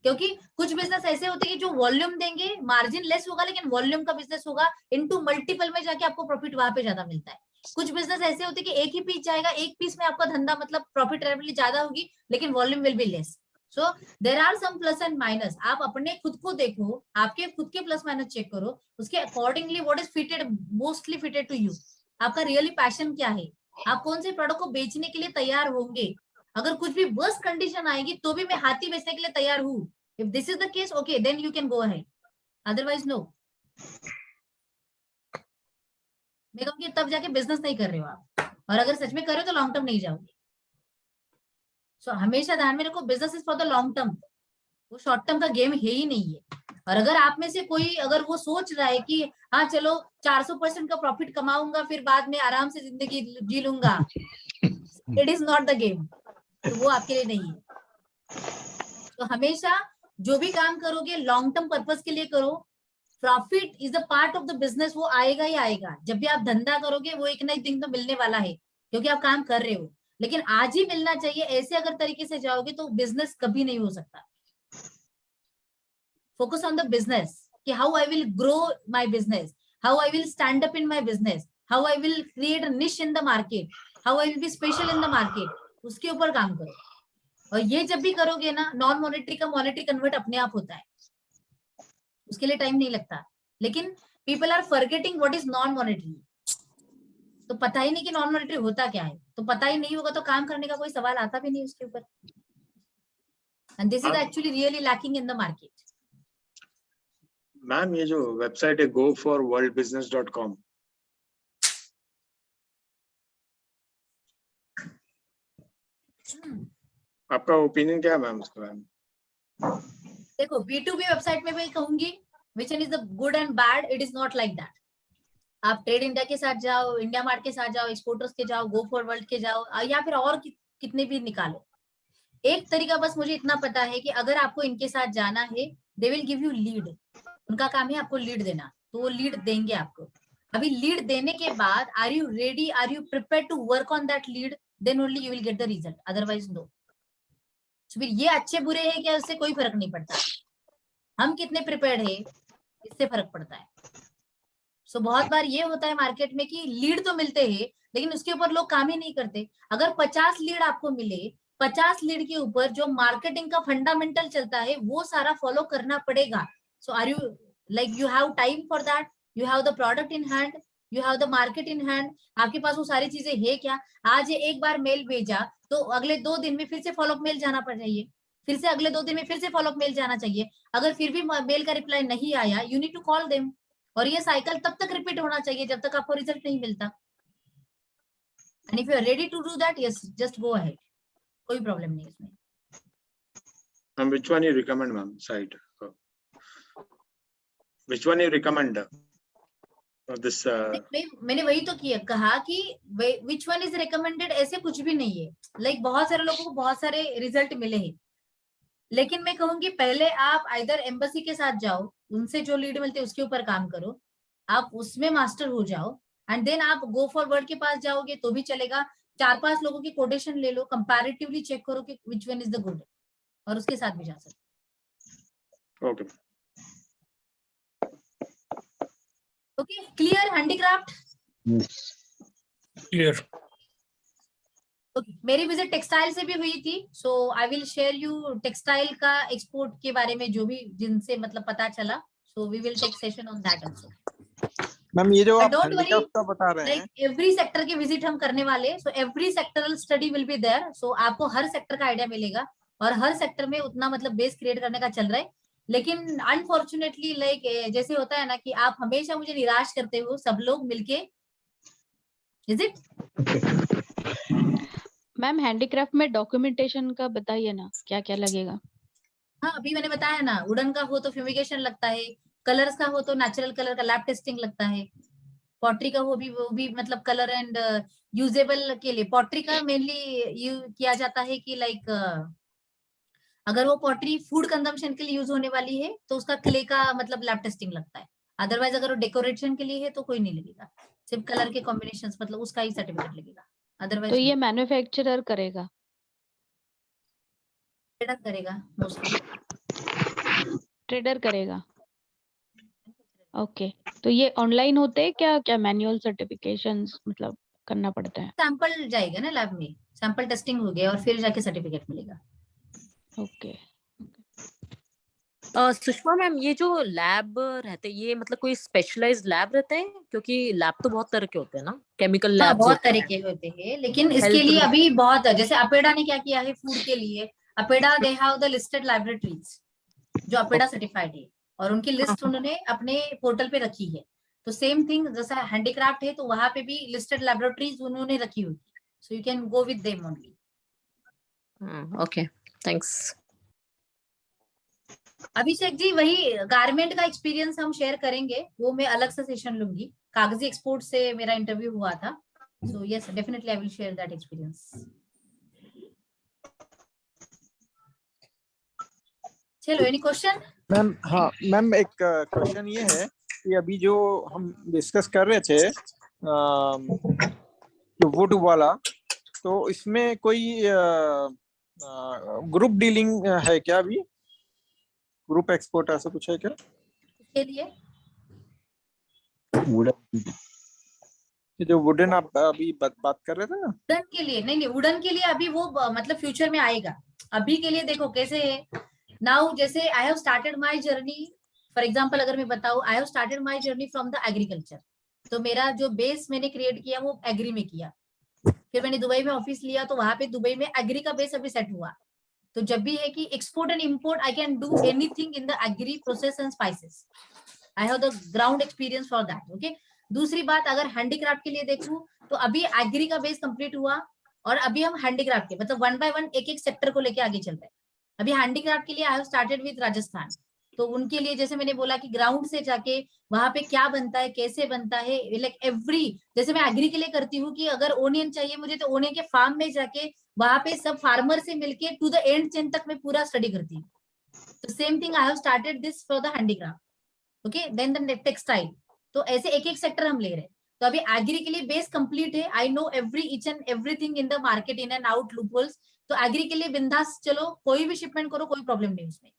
क्योंकि कुछ बिजनेस ऐसे होते हैं कि जो वॉल्यूम देंगे मार्जिन लेस होगा लेकिन वॉल्यूम का बिजनेस होगा, इनटू मल्टीपल में जाके आपको प्रॉफिट वहां पे ज्यादा मिलता है। कुछ बिजनेस ऐसे होते हैं कि एक ही पीस जाएगा, एक पीस में आपका धंधा मतलब प्रॉफिटेबिलिटी ज्यादा होगी लेकिन volume will be less. So there are some plus and minus, आप अपने खुद को देखो, आपके खुद के प्लस माइनस चेक करो, उसके accordingly what is fitted mostly fitted to you, आपका रियली पैशन क्या है, आप कौन से प्रोडक्ट को बेचने के लिए तैयार होंगे। अगर कुछ भी वर्स्ट कंडीशन आएगी तो भी मैं हाथी बेचने के लिए तैयार हूँ, if this is the case okay then you can go ahead, otherwise no. मैं कहूँगी तब जाके बिजनेस नहीं कर रहे हो आप, और अगर सच में कर रहे हो तो लॉन्ग टर्म नहीं जाओगे। सो हमेशा ध्यान में रखो, business is for the long term, वो शॉर्ट टर्म का गेम है ही नहीं है। और अगर आप में से कोई अगर वो सोच रहा है कि हाँ चलो 400% का प्रॉफिट कमाऊंगा फिर बाद में आराम से जिंदगी जी लूंगा, it is not the game, तो वो आपके लिए नहीं है। तो हमेशा जो भी काम करोगे लॉन्ग टर्म पर्पस के लिए करो। Profit is a part of the business, वो आएगा ही आएगा। जब भी आप धंधा करोगे वो एक ना एक दिन तो मिलने वाला है, क्योंकि आप काम कर रहे हो, लेकिन आज ही मिलना चाहिए ऐसे अगर तरीके से जाओगे तो बिजनेस कभी नहीं हो सकता। Focus on the business, कि how I will grow my business, how I will stand up in my business, how I will create a niche in the market, how I will be special in the market, उसके ऊपर काम करो। और ये जब भी करोगे ना, नॉन मॉनेटरी का मॉनेटरी कन्वर्ट अपने आप होता है, उसके लिए टाइम नहीं लगता। लेकिन people are forgetting what is non monetary, तो पता ही नहीं कि नॉन मॉनेटरी होता क्या है, तो पता ही नहीं होगा तो काम करने का कोई सवाल आता भी नहीं उसके ऊपर। And this is actually really lacking in the market. Ma'am ये जो वेबसाइट है goforworldbusiness.com, आपका ओपिनियन क्या है मैम उसके बारे में? देखो B2B वेबसाइट में मैं कहूंगी which one is the good and bad, it is not like that। आप ट्रेड इंडिया के साथ जाओ, इंडिया मार्ट के साथ जाओ, एक्सपोर्टर्स के जाओ, गो फॉर वर्ल्ड के जाओ, या फिर और कितने भी निकालो। एक तरीका बस मुझे इतना पता है कि अगर आपको इनके साथ जाना है, they will give you lead, उनका काम है आपको लीड देना, तो वो लीड देंगे आपको। अभी लीड देने के बाद are you ready, are you prepare to work on that lead, then only you will get the result, otherwise no. फिर ये अच्छे बुरे हैं क्या, उससे कोई फर्क नहीं पड़ता, हम कितने प्रिपेयर्ड है इससे फर्क पड़ता है। सो बहुत बार ये होता है मार्केट में कि लीड तो मिलते हैं लेकिन उसके ऊपर लोग काम ही नहीं करते। अगर 50 लीड आपको मिले, 50 लीड के ऊपर जो मार्केटिंग का फंडामेंटल चलता है वो सारा फॉलो करना पड़ेगा। So are you like you have time for that, you have the product in hand, you have the market in hand, आपके पास वो सारी चीजें है क्या। आज ये एक बार मेल भेजा तो अगले 2 दिन में फिर से फॉलोअप मेल जाना पड़ चाहिए, फिर से अगले 2 दिन में फिर से फॉलोअप मेल जाना चाहिए। अगर फिर भी मेल का रिप्लाई नहीं आया, you need to call them, और ये साइकिल तब तक रिपीट होना चाहिए जब तक आपको रिजल्ट नहीं मिलता। And if you are ready to do that, yes just go ahead, कोई प्रॉब्लम नहीं इसमें। Ma'am, which one you recommend, ma'am? Site. Which one you recommend? This. मैंने वही तो कहा कि which one is recommended, ऐसे कुछ भी नहीं है। लाइक बहुत सारे लोगों को बहुत सारे रिजल्ट मिले हैं, लेकिन मैं कहूंगी पहले आप आइदर एम्बेसी के साथ जाओ, उनसे जो लीड मिलते उसके ऊपर काम करो, आप उसमें मास्टर हो जाओ, एंड देन आप गो फॉर वर्ल्ड के पास जाओगे तो भी चलेगा। 4-5 लोगों की कोटेशन ले लो, कंपैरेटिवली चेक करो कि which one is the good, और उसके साथ भी जा सकते। Okay okay, clear handicraft? Clear. Okay, मेरी विजिट टेक्सटाइल से भी हुई थी, so I will share you textile का एक्सपोर्ट के बारे में जो भी जिनसे मतलब पता चला, so we will take session on that also. Ma'am ये जो आप डोंट वरी, handicraft का बता रहे हैं, लाइक एवरी सेक्टर की विजिट हम करने वाले, so every sectoral study will be there, so आपको हर सेक्टर का आइडिया मिलेगा, और हर सेक्टर में उतना मतलब बेस क्रिएट करने का चल रहा है। लेकिन अनफॉर्चुनेटली लाइक जैसे होता है ना कि आप हमेशा मुझे निराश करते हो सब लोग मिलके, इज इट? मैम हैंडीक्राफ्ट में डॉक्यूमेंटेशन का बताइए ना, क्या क्या लगेगा। हाँ अभी मैंने बताया ना, वुडन का हो तो फ्यूमिगेशन लगता है, कलर्स का हो तो नेचुरल कलर का लैब टेस्टिंग लगता है, पॉटरी का वो भी मतलब कलर एंड यूजेबल के लिए पॉटरी का मेनली यूज किया जाता है कि लाइक अगर वो पॉटरी फूड कंजम्पशन के लिए यूज होने वाली है तो उसका क्ले का मतलब लैब टेस्टिंग लगता है। अदरवाइज अगर वो डेकोरेशन के लिए है तो कोई नहीं लगेगा, सिर्फ कलर के कॉम्बिनेशंस मतलब उसका ही सर्टिफिकेट लगेगा, अदरवाइज तो ये मैन्युफैक्चरर करेगा, ट्रेडर करेगा, मोस्टली ट्रेडर करेगा। ओके, तो ये ऑनलाइन होते हैं क्या, क्या मैनुअल सर्टिफिकेशंस मतलब करना पड़ता है? सैंपल जाएगा ना लैब में, सैंपल टेस्टिंग हो गया और फिर जाके सर्टिफिकेट मिलेगा। ओके, सुषमा मैम, ये जो लैब रहते हैं, ये मतलब कोई स्पेशलाइज्ड लैब रहते हैं? क्योंकि लैब तो बहुत तरह के होते हैं ना, केमिकल हाँ लैब्स बहुत होते हैं, तरीके होते हैं, लेकिन इसके हेल्थ लिए में। अभी बहुत, जैसे अपेडा ने क्या किया है फूड के लिए, अपेडा दे हैव द लिस्टेड लैबोरेटरीज जो अपेडा सर्टिफाइड है, और उनकी लिस्ट उन्होंने अपने पोर्टल पे रखी है। तो सेम थिंग जैसा हैंडीक्राफ्ट है, तो वहां पे भी लिस्टेड लैबोरेटरीज उन्होंने रखी हुई, so you can go with them only. Okay, thanks. Abhishek ji, वही गारमेंट का एक्सपीरियंस हम शेयर करेंगे, वो मैं अलग से सेशन लूंगी। कागजी एक्सपोर्ट से मेरा इंटरव्यू हुआ था, so yes definitely I will share that experience. चलो, एनी क्वेश्चन? मैम, हाँ मैम, एक क्वेश्चन ये है कि अभी जो हम डिस्कस कर रहे थे जो वुड वाला, तो इसमें कोई ग्रुप डीलिंग है क्या? अभी ग्रुप एक्सपोर्ट ऐसा कुछ है क्या इसके लिए? कि जो वुडन आप अभी बात कर रहे थे ना? वुडन के लिए नहीं, नहीं वुडन के लिए अभी वो मतलब फ्यूचर में आएगा। अभी के लिए देखो कैसे है नाउ, जैसे आई have started my journey, for example अगर मैं बताऊं, आई have started my journey from the agriculture. तो मेरा जो बेस मैंने क्रिएट किया वो एग्री में किया, फिर मैंने दुबई में ऑफिस लिया, तो वहां पे दुबई में एग्री का बेस अभी सेट हुआ। तो जब भी है कि export and import, I can do anything in the agri process and spices, I have the ground experience for that. Okay, दूसरी बात अगर हैंडीक्राफ्ट के लिए देखूं, तो अभी एग्री का बेस कंप्लीट हुआ, और अभी हम हैंडीक्राफ्ट के मतलब 1 by 1 एक एक सेक्टर को लेके आगे चल रहे हैं। अभी हैंडीक्राफ्ट के लिए आई हैव स्टार्टेड विद राजस्थान, तो उनके लिए जैसे मैंने बोला कि ग्राउंड से जाके वहां पे क्या बनता है, कैसे बनता है, लाइक एवरी, जैसे मैं एग्री के लिए करती हूँ कि अगर ओनियन चाहिए मुझे, तो ओनियन के फार्म में जाके वहां पे सब फार्मर से मिलके टू द एंड चेन तक मैं पूरा स्टडी करती हूँ। तो same thing I have started this for the handicraft. Okay, then the textile, तो ऐसे एक एक सेक्टर हम ले रहे हैं। तो अभी एग्री के लिए बेस कंप्लीट है, I know every each and everything in the market, in and out loopholes. तो एग्री के लिए बिंदास चलो, कोई भी शिपमेंट करो, कोई प्रॉब्लम नहीं उसमें।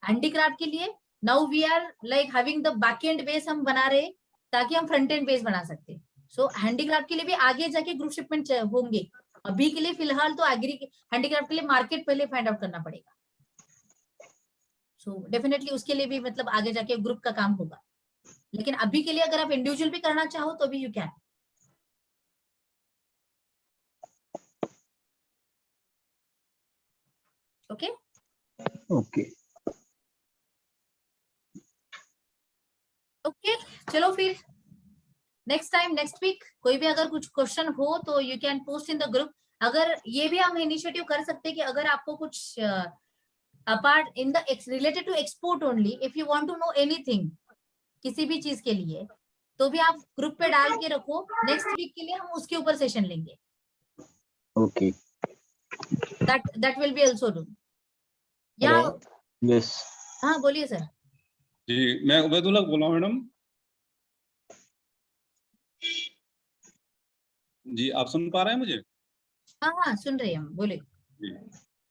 हैंडीक्राफ्ट के लिए now we are like having the back end base हम बना रहे, ताकि हम फ्रंट एंड बेस बना सकते। सो हैंडीक्राफ्ट के लिए भी आगे जाके ग्रुप शिपमेंट होंगे। अभी के लिए फिलहाल तो एग्री हैंडीक्राफ्ट के लिए मार्केट पहले फाइंड आउट करना पड़ेगा। सो डेफिनेटली उसके लिए भी मतलब आगे जाके ग्रुप का काम होगा, लेकिन अभी के लिए अगर आप इंडिविजुअल भी करना चाहो तो भी you can. Okay okay okay, चलो फिर नेक्स्ट टाइम, नेक्स्ट वीक कोई भी अगर कुछ क्वेश्चन हो तो you can post in the group. अगर ये भी हम इनिशिएटिव कर सकते हैं कि अगर आपको कुछ apart in the related to export only, if you want to know anything किसी भी चीज के लिए, तो भी आप ग्रुप पे डाल के रखो, नेक्स्ट वीक के लिए हम उसके ऊपर सेशन लेंगे। Okay, that will be also do. या यस, हाँ बोलिए सर। जी, मैं उबैदुल्ला बोल रहा हूँ मैडम। जी, आप सुन पा रहे हैं मुझे? हाँ हाँ सुन रहे हैं हम, बोले। जी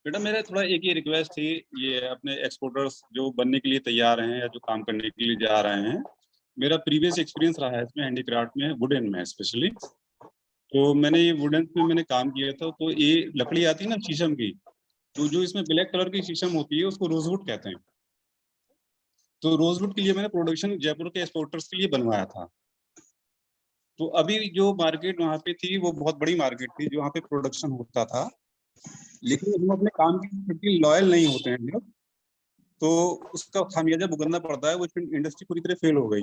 बेटा, मेरा थोड़ा एक ही रिक्वेस्ट थी, ये अपने एक्सपोर्टर्स जो बनने के लिए तैयार हैं या जो काम करने के लिए जा रहे हैं, मेरा प्रीवियस एक्सपीरियंस रहा है इसमें, हैंडीक्राफ्ट में, वुडन में स्पेशली। तो मैंने ये वुडन में मैंने काम किया था। तो ये लकड़ी आती है ना शीशम की, तो जो इसमें ब्लैक कलर की शीशम होती है उसको रोजवुड कहते हैं। तो रोजवुड के लिए मैंने प्रोडक्शन जयपुर के एक्सपोर्टर्स के लिए बनवाया था। तो अभी जो मार्केट वहाँ पे थी वो बहुत बड़ी मार्केट थी, जो वहाँ पे प्रोडक्शन होता था, लेकिन हम अपने काम के प्रति लॉयल नहीं होते हैं जब, तो उसका खामियाजा भुगतना पड़ता है। वो इंडस्ट्री पूरी तरह फेल हो गई।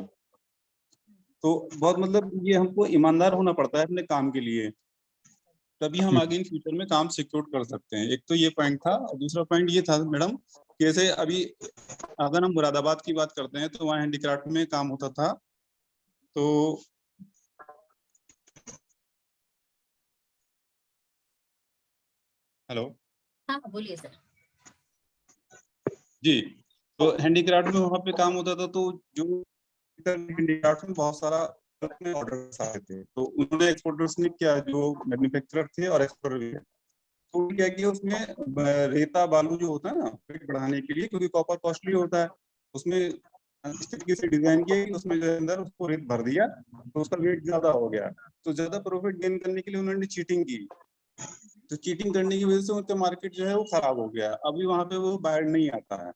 तो बहुत मतलब ये हमको ईमानदार होना पड़ता है अपने काम के लिए, तभी हम आगे इन फ्यूचर में काम सिक्योर कर सकते हैं। एक तो ये पॉइंट था, और दूसरा पॉइंट ये था मैडम, जैसे अभी अगर हम मुरादाबाद की बात करते हैं तो वहाँ हैंडीक्राफ्ट में काम होता था। तो हेलो, हाँ बोलिए सर। जी, तो हैंडीक्राफ्ट में वहाँ पे काम होता था, तो जो हैंडीक्राफ्ट में बहुत सारा ऑर्डर्स आए थे, तो उन्होंने एक्सपोर्टर्स ने क्या, जो मैन्युफैक्चरर थे और एक्सपोर्टर भी, तो क्या किया उसमें रेता बालू जो होता है ना वेट बढ़ाने के लिए, क्योंकि कॉपर कॉस्टली होता है, उसमें इस तरीके से डिजाइन किया कि उसमें जो अंदर उसको रेत भर दिया, तो उसका वेट ज्यादा हो गया। तो ज्यादा प्रॉफिट गेन करने के लिए उन्होंने चीटिंग की। तो चीटिंग करने की वजह से उनका मार्केट जो है वो खराब हो गया। अभी वहां पे वो बाहर नहीं आता है।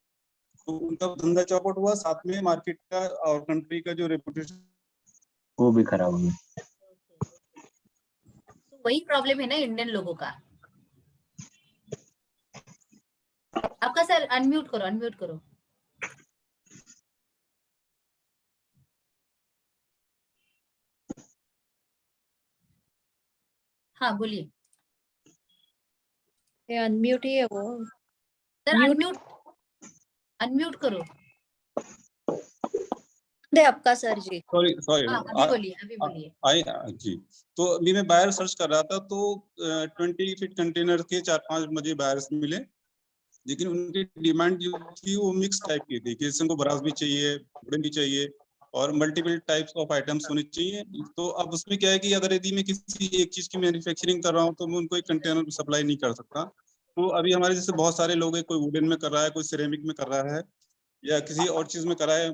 तो उनका धंधा चौपट हुआ, साथ में मार्केट का और कंट्री का जो रेपुटेशन वो भी खराब हो गया। तो वही प्रॉब्लम है ना इंडियन लोगों का। आपका सर अनम्यूट करो, अनम्यूट करो। हाँ बोलिए ये अनम्यूट ही है वो। Sir, Mute। अनम्यूट अनम्यूट करो। दे आपका सर जी। सॉरी हाँ अभी बोलिए, अभी बोलिए। आई जी। तो अभी मैं बायर सर्च कर रहा था, तो 20 फीट कंटेनर के 4-5 मुझे बायर्स मिले, लेकिन उनकी डिमांड जो थी वो मिक्स टाइप की थी कि इनको ब्रास भी चाहिए, वुडन भी चाहिए और मल्टीपल टाइप्स ऑफ आइटम्स होने चाहिए। तो अब उसमें क्या है कि अगर यदि मैं किसी एक चीज की मैन्युफैक्चरिंग कर रहा हूँ तो मैं उनको एक कंटेनर सप्लाई नहीं कर सकता। तो अभी हमारे जैसे बहुत सारे लोग हैं, कोई वुडन में कर रहा है, कोई सिरेमिक में कर रहा है, या किसी और चीज में कर रहा है,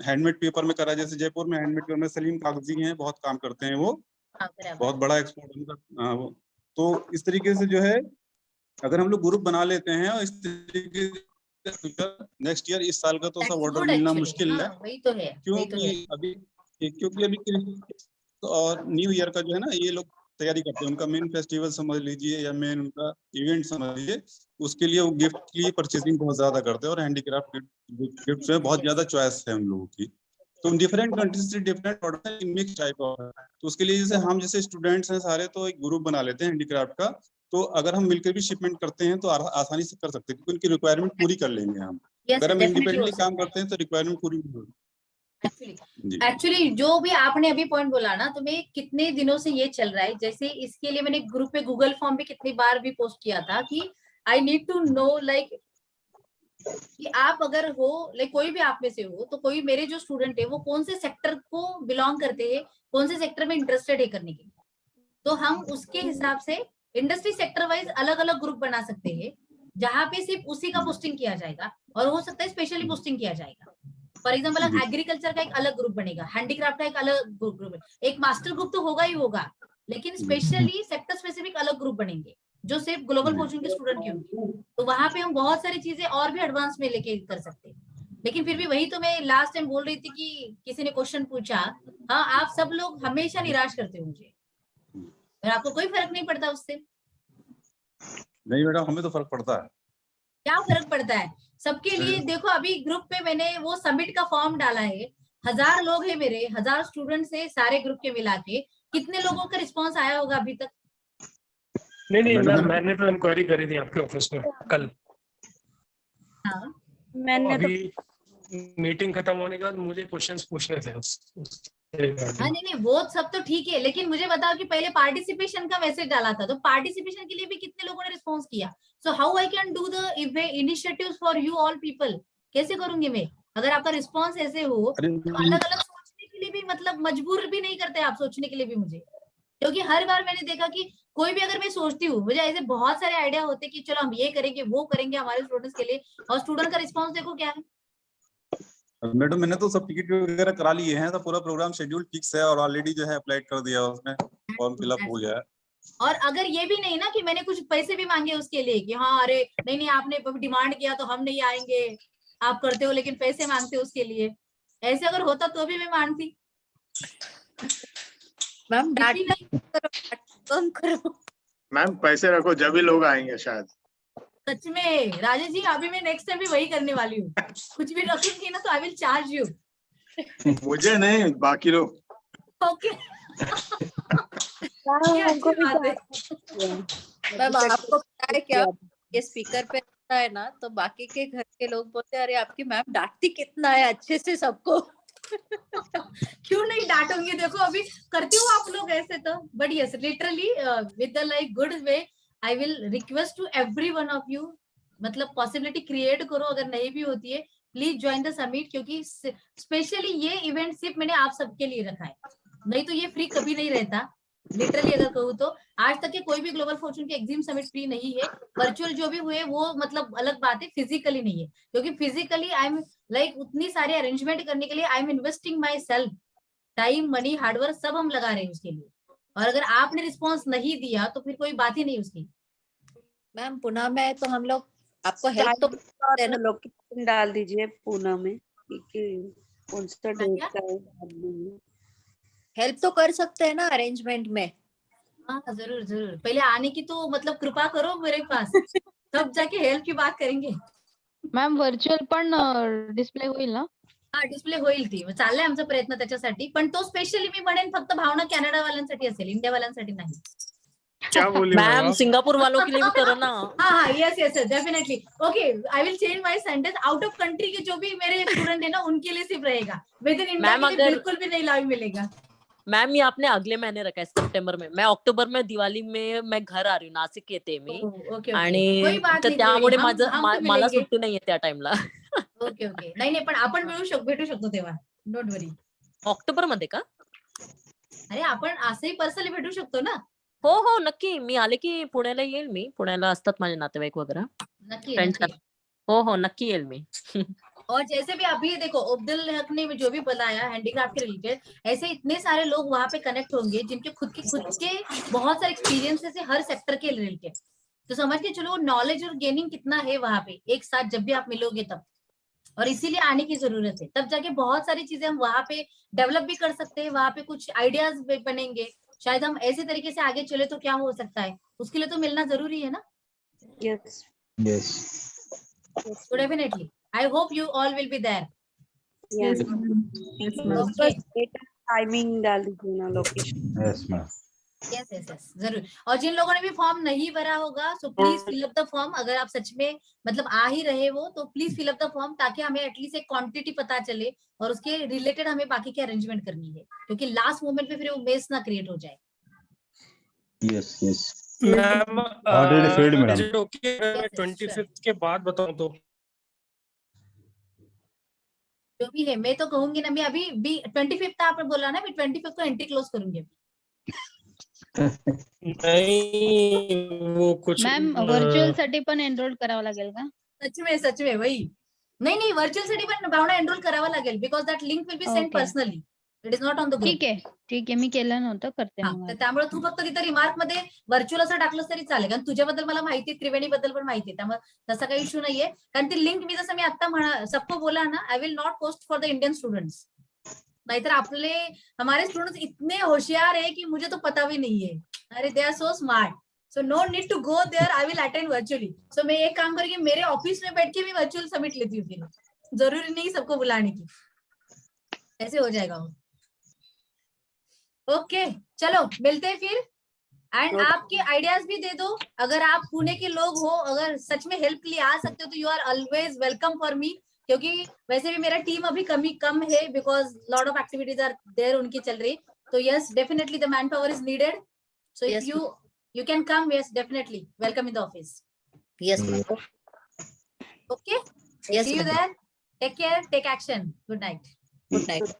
हैंडमेड पेपर में कर रहा है। जैसे जयपुर में हैंडमेड पेपर में सलीम कागजी हैं, बहुत काम करते हैं वो, बहुत बड़ा एक्सपोर्ट उनका। तो इस तरीके से जो है अगर हम लोग ग्रुप बना लेते हैं और इस तरीके से नेक्स्ट ईयर, इस साल का तो सब ऑर्डर मिलना मुश्किल है, वही तो है, क्योंकि अभी और न्यू ईयर का जो है ना, ये लोग तैयारी करते हैं, उनका मेन फेस्टिवल समझ लीजिए या मेन उनका इवेंट समझ लीजिए, उसके लिए वो गिफ्ट के लिए परचेसिंग बहुत ज्यादा करते हैं। और हैंडीक्राफ्ट गिफ्ट में बहुत ज्यादा चॉइस है हम लोगों की। तो डिफरेंट कंट्रीज से different order mix type of है। तो उसके लिए जैसे हम जैसे स्टूडेंट्स हैं सारे, तो एक ग्रुप बना लेते हैं हैंडीक्राफ्ट का। तो अगर हम मिलकर भी शिपमेंट करते हैं तो आसानी से कर सकते हैं, क्योंकि उनकी रिक्वायरमेंट पूरी कर लेंगे हम। अगर हम इंडिपेंडेंटली काम करते हैं तो रिक्वायरमेंट पूरी नहीं होगी। एक्चुअली जो भी आपने अभी पॉइंट बोला ना, तो मैं कितने दिनों से ये चल रहा है, जैसे इसके लिए मैंने ग्रुप पे गूगल फॉर्म भी कितनी बार भी पोस्ट किया था कि I need to know like कि आप अगर हो लाइक कोई भी आप में से हो, तो कोई मेरे जो स्टूडेंट है वो कौन से सेक्टर को बिलोंग करते हैं, कौन से सेक्टर में इंटरेस्टेड है करने के लिए, तो हम उसके हिसाब से इंडस्ट्री सेक्टर वाइज अलग अलग ग्रुप बना सकते हैं, जहाँ पे सिर्फ उसी का पोस्टिंग किया जाएगा, और हो सकता है स्पेशली पोस्टिंग किया जाएगा। फॉर एग्जाम्पल एग्रीकल्चर का एक अलग ग्रुप बनेगा, हैंडीक्राफ्ट का एक अलग ग्रुप, एक मास्टर ग्रुप तो होगा ही होगा, लेकिन स्पेशली सेक्टर स्पेसिफिक अलग ग्रुप बनेंगे जो सिर्फ ग्लोबल कोचिंग के स्टूडेंट के होंगे। तो वहां पे हम बहुत सारी चीजें और भी एडवांस में लेके कर सकते हैं। लेकिन फिर भी वही तो मैं लास्ट टाइम बोल रही थी कि किसी ने क्वेश्चन पूछा, हाँ आप सब लोग हमेशा निराश करते हो मुझे, और आपको कोई फर्क नहीं पड़ता उससे। नहीं बेटा, हमें तो फर्क पड़ता है। क्या फर्क पड़ता है सबके लिए? देखो अभी ग्रुप पे मैंने वो सबमिट का फॉर्म डाला है, 1000 लोग है मेरे, 1000 स्टूडेंट्स है सारे ग्रुप के मिला के, कितने लोगों का रिस्पांस आया होगा अभी तक? नहीं मैंने तो इंक्वायरी करी थी आपके ऑफिस में कल। हाँ मैंने अभी मीटिंग खत्म होने के बाद मुझे क्वेश्चंस पूछने थे हाँ नहीं वो सब तो ठीक है, लेकिन मुझे बताओ कि पहले पार्टिसिपेशन का मैसेज डाला था, तो पार्टिसिपेशन के लिए भी कितने लोगों ने रिस्पॉन्स किया? So how I can do the initiatives for you all people? कैसे करूंगी मैं अगर आपका रिस्पॉन्स ऐसे हो? तो अलग अलग सोचने के लिए भी मतलब मजबूर भी नहीं करते आप सोचने के लिए भी मुझे, क्योंकि हर बार मैंने देखा कि कोई भी अगर मैं सोचती हूँ, मुझे ऐसे बहुत सारे आइडिया होते हैं कि चलो हम ये करेंगे वो करेंगे हमारे स्टूडेंट्स के लिए, और स्टूडेंट का रिस्पॉन्स देखो क्या है। मैडम मैंने तो सब टिकट वगैरह करा लिए हैं, तो पूरा प्रोग्राम शेड्यूल फिक्स है और ऑलरेडी जो है अप्लाई कर दिया, उसमें फॉर्म फिलअप हो गया है। और अगर ये भी नहीं ना कि मैंने कुछ पैसे भी मांगे उसके लिए कि हाँ अरे नहीं आपने डिमांड किया तो हम नहीं आएंगे, आप करते हो लेकिन पैसे मांगते हो उसके लिए, ऐसे अगर होता तो भी मैं मानती। मैम कम करो मैम, पैसे रखो जब भी लोग आएंगे शायद। सच में राजेश जी, अभी मैं नेक्स्ट टाइम भी वही करने वाली हूँ, कुछ भी रखूंगी ना तो आई विल चार्ज यू। मुझे नहीं, बाकी लोग। ओके मैम आपको पता है क्या, ये स्पीकर पे आता है ना, तो बाकी के घर के लोग बोलते हैं अरे आपकी मैम डांटती कितना है अच्छे से सबको। क्यों नहीं डांटूंगी, देखो अभी करती हूँ आप लोग ऐसे तो, but yes literally with the like good way I will request to every one of you, मतलब पॉसिबिलिटी क्रिएट करो, अगर नहीं भी होती है प्लीज ज्वाइन द समिट, क्योंकि स्पेशली ये इवेंट सिर्फ मैंने आप सबके लिए रखा है, नहीं तो ये फ्री कभी नहीं रहता। लिटरली अगर कहूँ तो आज तक के कोई भी ग्लोबल फॉर्चून के एग्जीम समिट फ्री नहीं है। वर्चुअल जो भी हुए वो मतलब अलग बात है, फिजिकली नहीं है, क्योंकि फिजिकली आई एम लाइक उतनी सारी अरेंजमेंट करने के लिए I am investing my self, time money hard work सब हम लगा रहे हैं उसके लिए, और अगर आपने रिस्पॉन्स नहीं दिया तो फिर कोई बात ही नहीं उसकी। मैम पुणे में तो हम लोग आपको हेल्प तो करते हैं ना। लोकेशन डाल दीजिए पूना में कि कौन सा डेट का है, डाल दीजिए। हेल्प तो कर सकते हैं ना अरेंजमेंट में। हाँ जरूर जरूर, पहले आने की तो मतलब कृपा करो मेरे पास, तब जाके हेल्प की बात करेंगे. मॅम व्हर्च्युअल पण डिस्प्ले होईल ना? हा डिस्प्ले होईल ती, चाललाय आमचा प्रयत्न त्याच्यासाठी, पण तो स्पेशली मी म्हणेन फक्त भावना कॅनडा वाल्यांसाठी असेल, इंडिया वाल्यांसाठी नाही. क्या बोली मैम मैम आप? सिंगापुर वालों के लिए भी करो ना। हाँ हाँ yes yes definitely. Okay I will change my sentence, out of country के जो भी मेरे स्टूडेंट है ना उनके लिए सिर्फ रहेगा, विद इन इंडिया मैम के लिए अगर बिल्कुल भी नहीं लाइव मिलेगा. मैम ये आपने अगले महीने रखा है सितंबर में, मैं अक्टोबर में दिवाळी में मैं घर आ रही हूँ, नाशिक येते मी ओके ओके आणि कोई बात तर नहीं, त्यामुळे हम माझं हम तो मला मिलेंगे. सुट्टी नाहीये त्या टाइमला. ओके ओके नाही नाही पण आपण भेटू शकतो तेव्हा, डोंट वरी. ऑक्टोबर मध्ये का? अरे आपण असंही पर्सनली भेटू शकतो ना. हो हो नक्की, मी आले की पुण्याला येईल. मी पुण्याला असतात माझे नातेवाईक वगैरे. नक्की फ्रेंड्स नक्की. हो हो नक्की येईल मी. और जैसे भी अभी देखो अब्दुल हक ने जो भी बताया हैंडीक्राफ्ट के रिलेटेड, ऐसे इतने सारे लोग वहां पे कनेक्ट होंगे जिनके खुद के बहुत सारे एक्सपीरियंसेस है हर सेक्टर के रिलेटेड. तो समझ के चलो नॉलेज और गेनिंग कितना है वहां पे एक साथ जब भी आप मिलोगे तब, और इसीलिए आने की जरूरत है. तब जाके बहुत सारी चीजें हम वहां पे डेवलप भी कर सकते हैं, वहां पे कुछ आइडियाज बनेंगे, शायद हम ऐसे तरीके से आगे चले तो क्या हो सकता है, उसके लिए तो मिलना जरूरी है ना. Yes yes So definitely I hope you all will be there. Yes Yes, ma'am. Okay. Timing डाल दीजिए ना, location. Yes, ma'am. Yes yes yes जरूर. और जिन लोगों ने भी फॉर्म नहीं भरा होगा so please fill up the form. अगर आप सच में मतलब आ ही रहे हो तो please fill up the form, ताकि हमें एटलीस्ट एक क्वांटिटी पता चले और उसके रिलेटेड हमें बाकी की अरेंजमेंट करनी है, क्योंकि लास्ट मोमेंट पे फिर वो मेस ना क्रिएट हो जाए. Yes yes ma'am Already filled, madam. Is it okay अगर मैं Yes, yes, 25th के बाद बताऊं तो? जो भी है मैं तो कहूंगी ना, मैं अभी भी 25th आपने बोला ना, मैं 25th को एंट्री क्लोज करूंगी. नहीं वो कुछ मॅम व्हर्च्युअल साठी पण एनरोल करावं लागेल का? सच में वही. नाही व्हर्च्युअल साठी पण भावना एनरोल करावा लागेल, because that link will be send Okay. Personally, it is not on the group. ठीक आहे मी केलं नव्हतं, करते हा, मग तर आता. त्यामुळे तू फक्त तिथे रिमार्क मध्ये व्हर्च्युअल असं टाकलंस तरी चालेल, कारण तुझ्याबद्दल मला माहिती आहे, त्रिवेणी बद्दल पण माहिती आहे, त्यामुळे तसा काही इश्यू नाहीये. कारण ती लिंक मी जसं मी आता सबको बोला ना, I will not post for the Indian students. नाहीतर आपले हमारे स्टूडेंट्स इतने होशियार है कि मुझे तो पता भी नहीं है. अरे they are so smart, so no need to go there, I will attend virtually. So मैं एक काम करूंगी, मेरे ऑफिस में बैठ के भी वर्चुअल सबमिट लेती हूँ, फिर जरूरी नहीं सबको बुलाने की, ऐसे हो जाएगा वो. ओके चलो मिलते हैं फिर. एंड आपके आइडियाज भी दे दो, अगर आप पुणे के लोग हो, अगर सच में हेल्प के लिए आ सकते हो तो you are always welcome for me, क्योंकि वैसे भी मेरा टीम अभी कम है, because lot of activities are there उनकी चल रही. तो yes definitely the man power is needed, so if Yes, you can come, yes definitely welcome in the office. yes ma'am. Okay, Yes, see you ma'am. there. Take care, take action. Good night. Good night.